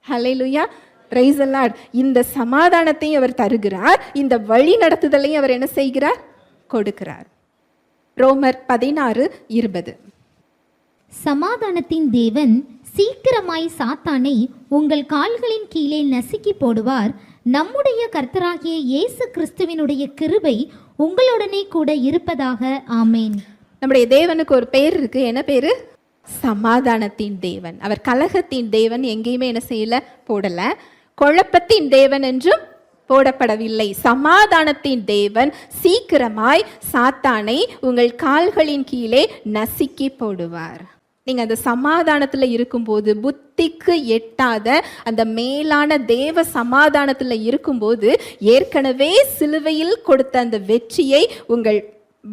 ஹல்லேலூயா, பிரைஸ் தி லார்ட். இந்த சமாதானத்தையும் அவர் தருகிறார், இந்த வழி நடத்துதலையும் அவர் என்ன செய்கிறார்? கொடுக்கிறார். ரோமர் 16:20. சமாதானத்தின் தேவன் சீக்கிரமாய் சாத்தானை உங்கள் கால்களின் கீழே நசுக்கி போடுவார். நம்முடைய கர்த்தராகிய இயேசு கிறிஸ்துவினுடைய கிருபை உங்களுடனே கூட இருப்பதாக. ஆமேன். நம்முடைய தேவனுக்கு ஒரு பேர் இருக்கு. என்ன பேரு? சமாதானத்தின் தேவன். அவர் கலகத்தின் தேவன் எங்கேயுமே என்ன செய்யல, போடல. குழப்பத்தின் தேவன் என்றும் போடப்படவில்லை. சமாதானத்தின் தேவன் சீக்கிரமாய் சாத்தானை உங்கள் கால்களின் கீழே நசுக்கி போடுவார். நீங்க அந்த சமாதானத்துல இருக்கும்போது, புத்திக்கு எட்டாத அந்த மேலான தேவ சமாதானத்துல இருக்கும்போது, ஏற்கனவே சிலுவையில் கொடுத்த அந்த வெற்றியை உங்கள்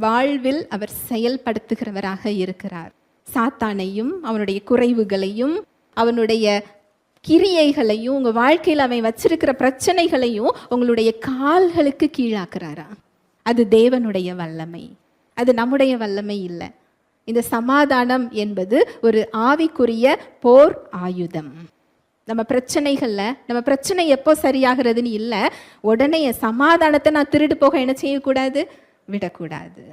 வாழ்வில் அவர் செயல்படுத்துகிறவராக இருக்கிறார். சாத்தானையும் அவனுடைய குறைவுகளையும் அவனுடைய கிரியைகளையும் உங்கள் வாழ்க்கையில் அவன் வச்சிருக்கிற பிரச்சனைகளையும் உங்களுடைய கால்களுக்கு கீழாக்குறாரா? அது தேவனுடைய வல்லமை, அது நம்முடைய வல்லமை இல்லை. இந்த சமாதானம் என்பது ஒரு ஆவிக்குரிய போர் ஆயுதம். நம்ம பிரச்சனைகளில் நம்ம பிரச்சனை எப்போ சரியாகிறதுன்னு இல்லை, உடனே என் சமாதானத்தை நான் திருடு போக என்ன செய்யக்கூடாது, விடக்கூடாது.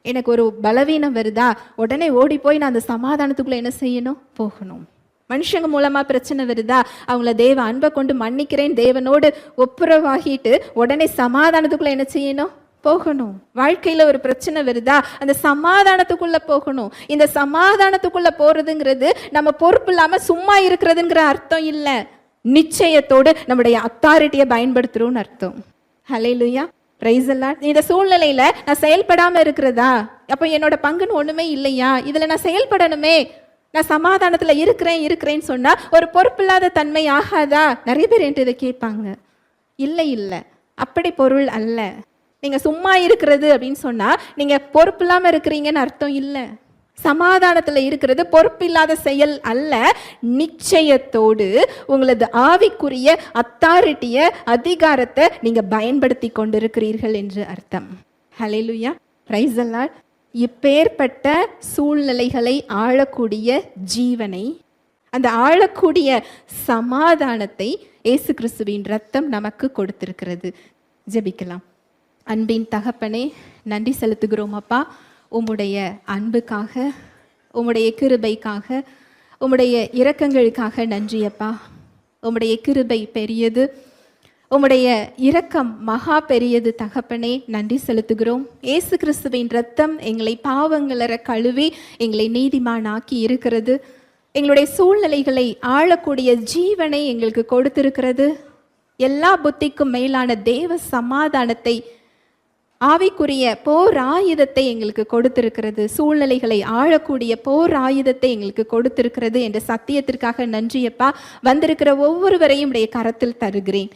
எனக்கு ஒரு பலவீனம் வருதா, உடனே ஓடி போய் நான் அந்த சமாதானத்துக்குள்ளே என்ன செய்யணும், போகணும். மனுஷங்க மூலமாக பிரச்சனை வருதா, அவங்கள தேவ அன்பை கொண்டு மன்னிக்கிறேன், தேவனோடு ஒப்புரவாகிட்டு உடனே சமாதானத்துக்குள்ளே என்ன செய்யணும், போகணும். வாழ்க்கையில் ஒரு பிரச்சனை வருதா, அந்த சமாதானத்துக்குள்ளே போகணும். இந்த சமாதானத்துக்குள்ளே போகிறதுங்கிறது நம்ம பொறுப்பு இல்லாமல் சும்மா இருக்கிறதுங்கிற அர்த்தம் இல்லை, நிச்சயத்தோடு நம்முடைய அத்தாரிட்டியை பயன்படுத்துகிறோன்னு அர்த்தம். ஹல்லேலூயா, பிரைஸ் தி லார்ட். இந்த சூழ்நிலையில் நான் செயல்படாமல் இருக்கிறதா, அப்போ என்னோட பங்குன்னு ஒன்றுமே இல்லையா, இதில் நான் செயல்படணுமே, நான் சமாதானத்தில் இருக்கிறேன்னு சொன்னால் ஒரு பொறுப்பில்லாத தன்மை ஆகாதா? நிறைய பேர் என்கிட்ட இதை கேட்பாங்க. இல்லை இல்லை, அப்படி பொருள் அல்ல. நீங்கள் சும்மா இருக்கிறது அப்படின்னு சொன்னால் நீங்கள் பொறுப்பு இல்லாமல் இருக்கிறீங்கன்னு அர்த்தம் இல்லை. சமாதானத்தில் இருக்கிறது பொறுப்பில்லாத செயல் அல்ல, நிச்சயத்தோடு உங்களது ஆவிக்குரிய அத்தாரிட்டியை, அதிகாரத்தை நீங்கள் பயன்படுத்தி கொண்டிருக்கிறீர்கள் என்று அர்த்தம். ஹல்லேலூயா, பிரைஸ் தி லார்ட். இப்பேற்பட்ட சூழ்நிலைகளை ஆளக்கூடிய ஜீவனை, அந்த ஆளக்கூடிய சமாதானத்தை இயேசு கிறிஸ்துவின் இரத்தம் நமக்கு கொடுத்திருக்கிறது. ஜெபிக்கலாம். அன்பின் தகப்பனே, நன்றி செலுத்துகிறோம் அப்பா, உம்முடைய அன்புக்காக, உம்முடைய கிருபைக்காக, உம்முடைய இரக்கங்களுக்காக நன்றி அப்பா. உம்முடைய கிருபை பெரியது, உம்முடைய இரக்கம் மகா பெரியது தகப்பனே, நன்றி செலுத்துகிறோம். இயேசு கிறிஸ்துவின் இரத்தம் எங்களை பாவங்களற கழுவி எங்களை நீதிமானாக்கி இருக்கிறது. எங்களுடைய சூழ்நிலைகளை ஆளக்கூடிய ஜீவனை எங்களுக்கு கொடுத்திருக்கிறது. எல்லா புத்திக்கும் மேலான தேவ சமாதானத்தை, ஆவிக்குரிய போர் ஆயுதத்தை எங்களுக்கு கொடுத்திருக்கிறது. சூழ்நிலைகளை ஆளக்கூடிய போர் ஆயுதத்தை எங்களுக்கு கொடுத்திருக்கிறது என்ற சத்தியத்திற்காக நன்றியப்பா. வந்திருக்கிற ஒவ்வொருவரையும் உடைய கரத்தில் தருகிறேன்.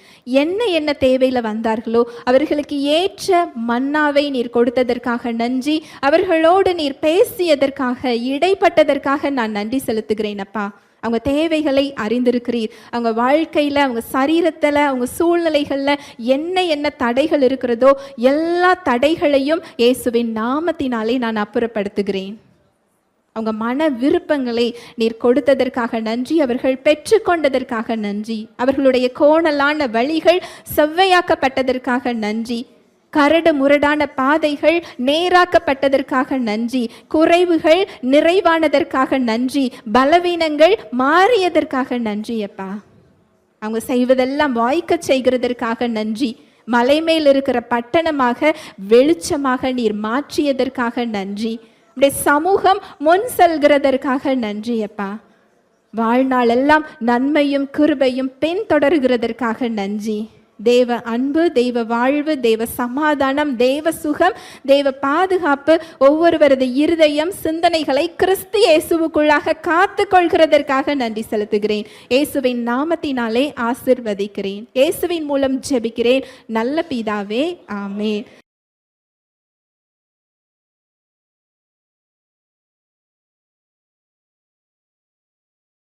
என்ன தேவையில் வந்தார்களோ அவர்களுக்கு ஏற்ற மன்னாவை நீர் கொடுத்ததற்காக நன்றி. அவர்களோடு நீர் பேசியதற்காக, இடைப்பட்டதற்காக நான் நன்றி செலுத்துகிறேன் அப்பா. அவங்க தேவைகளை அறிந்திருக்கிறீர். அவங்க வாழ்க்கையில், அவங்க சரீரத்தில், அவங்க சூழ்நிலைகளில் என்ன தடைகள் இருக்கிறதோ எல்லா தடைகளையும் இயேசுவின் நாமத்தினாலே நான் அப்புறப்படுத்துகிறேன். அவங்க மன விருப்பங்களை நீர் கொடுத்ததற்காக நன்றி. அவர்கள் பெற்றுக்கொண்டதற்காக நன்றி. அவர்களுடைய கோணலான வழிகள் செவ்வையாக்கப்பட்டதற்காக நன்றி. கரடு முரடான பாதைகள் நேராக்கப்பட்டதற்காக நன்றி. குறைவுகள் நிறைவானதற்காக நன்றி. பலவீனங்கள் மாறியதற்காக நன்றி அப்பா. அவங்க செய்வதெல்லாம் வாய்க்க செய்கிறதற்காக நன்றி. மலை மேல் இருக்கிற பட்டணமாக வெளிச்சமாக நீர் மாற்றியதற்காக நன்றி. இப்படி சமூகம் முன் செல்கிறதற்காக நன்றி அப்பா. வாழ்நாள் எல்லாம் நன்மையும் கிருபையும் பின்தொடர்கிறதற்காக நன்றி. தேவ அன்பு, தெய்வ வாழ்வு, தெய்வ சமாதானம், தெய்வ சுகம், தெய்வ பாதுகாப்பு ஒவ்வொருவரது இருதயம், சிந்தனைகளை கிறிஸ்து இயேசுவுக்குள்ளாக காத்து கொள்கிறதற்காக நன்றி செலுத்துகிறேன். இயேசுவின் நாமத்தினாலே ஆசிர்வதிக்கிறேன். இயேசுவின் மூலம் ஜெபிக்கிறேன் நல்ல பிதாவே, ஆமென்.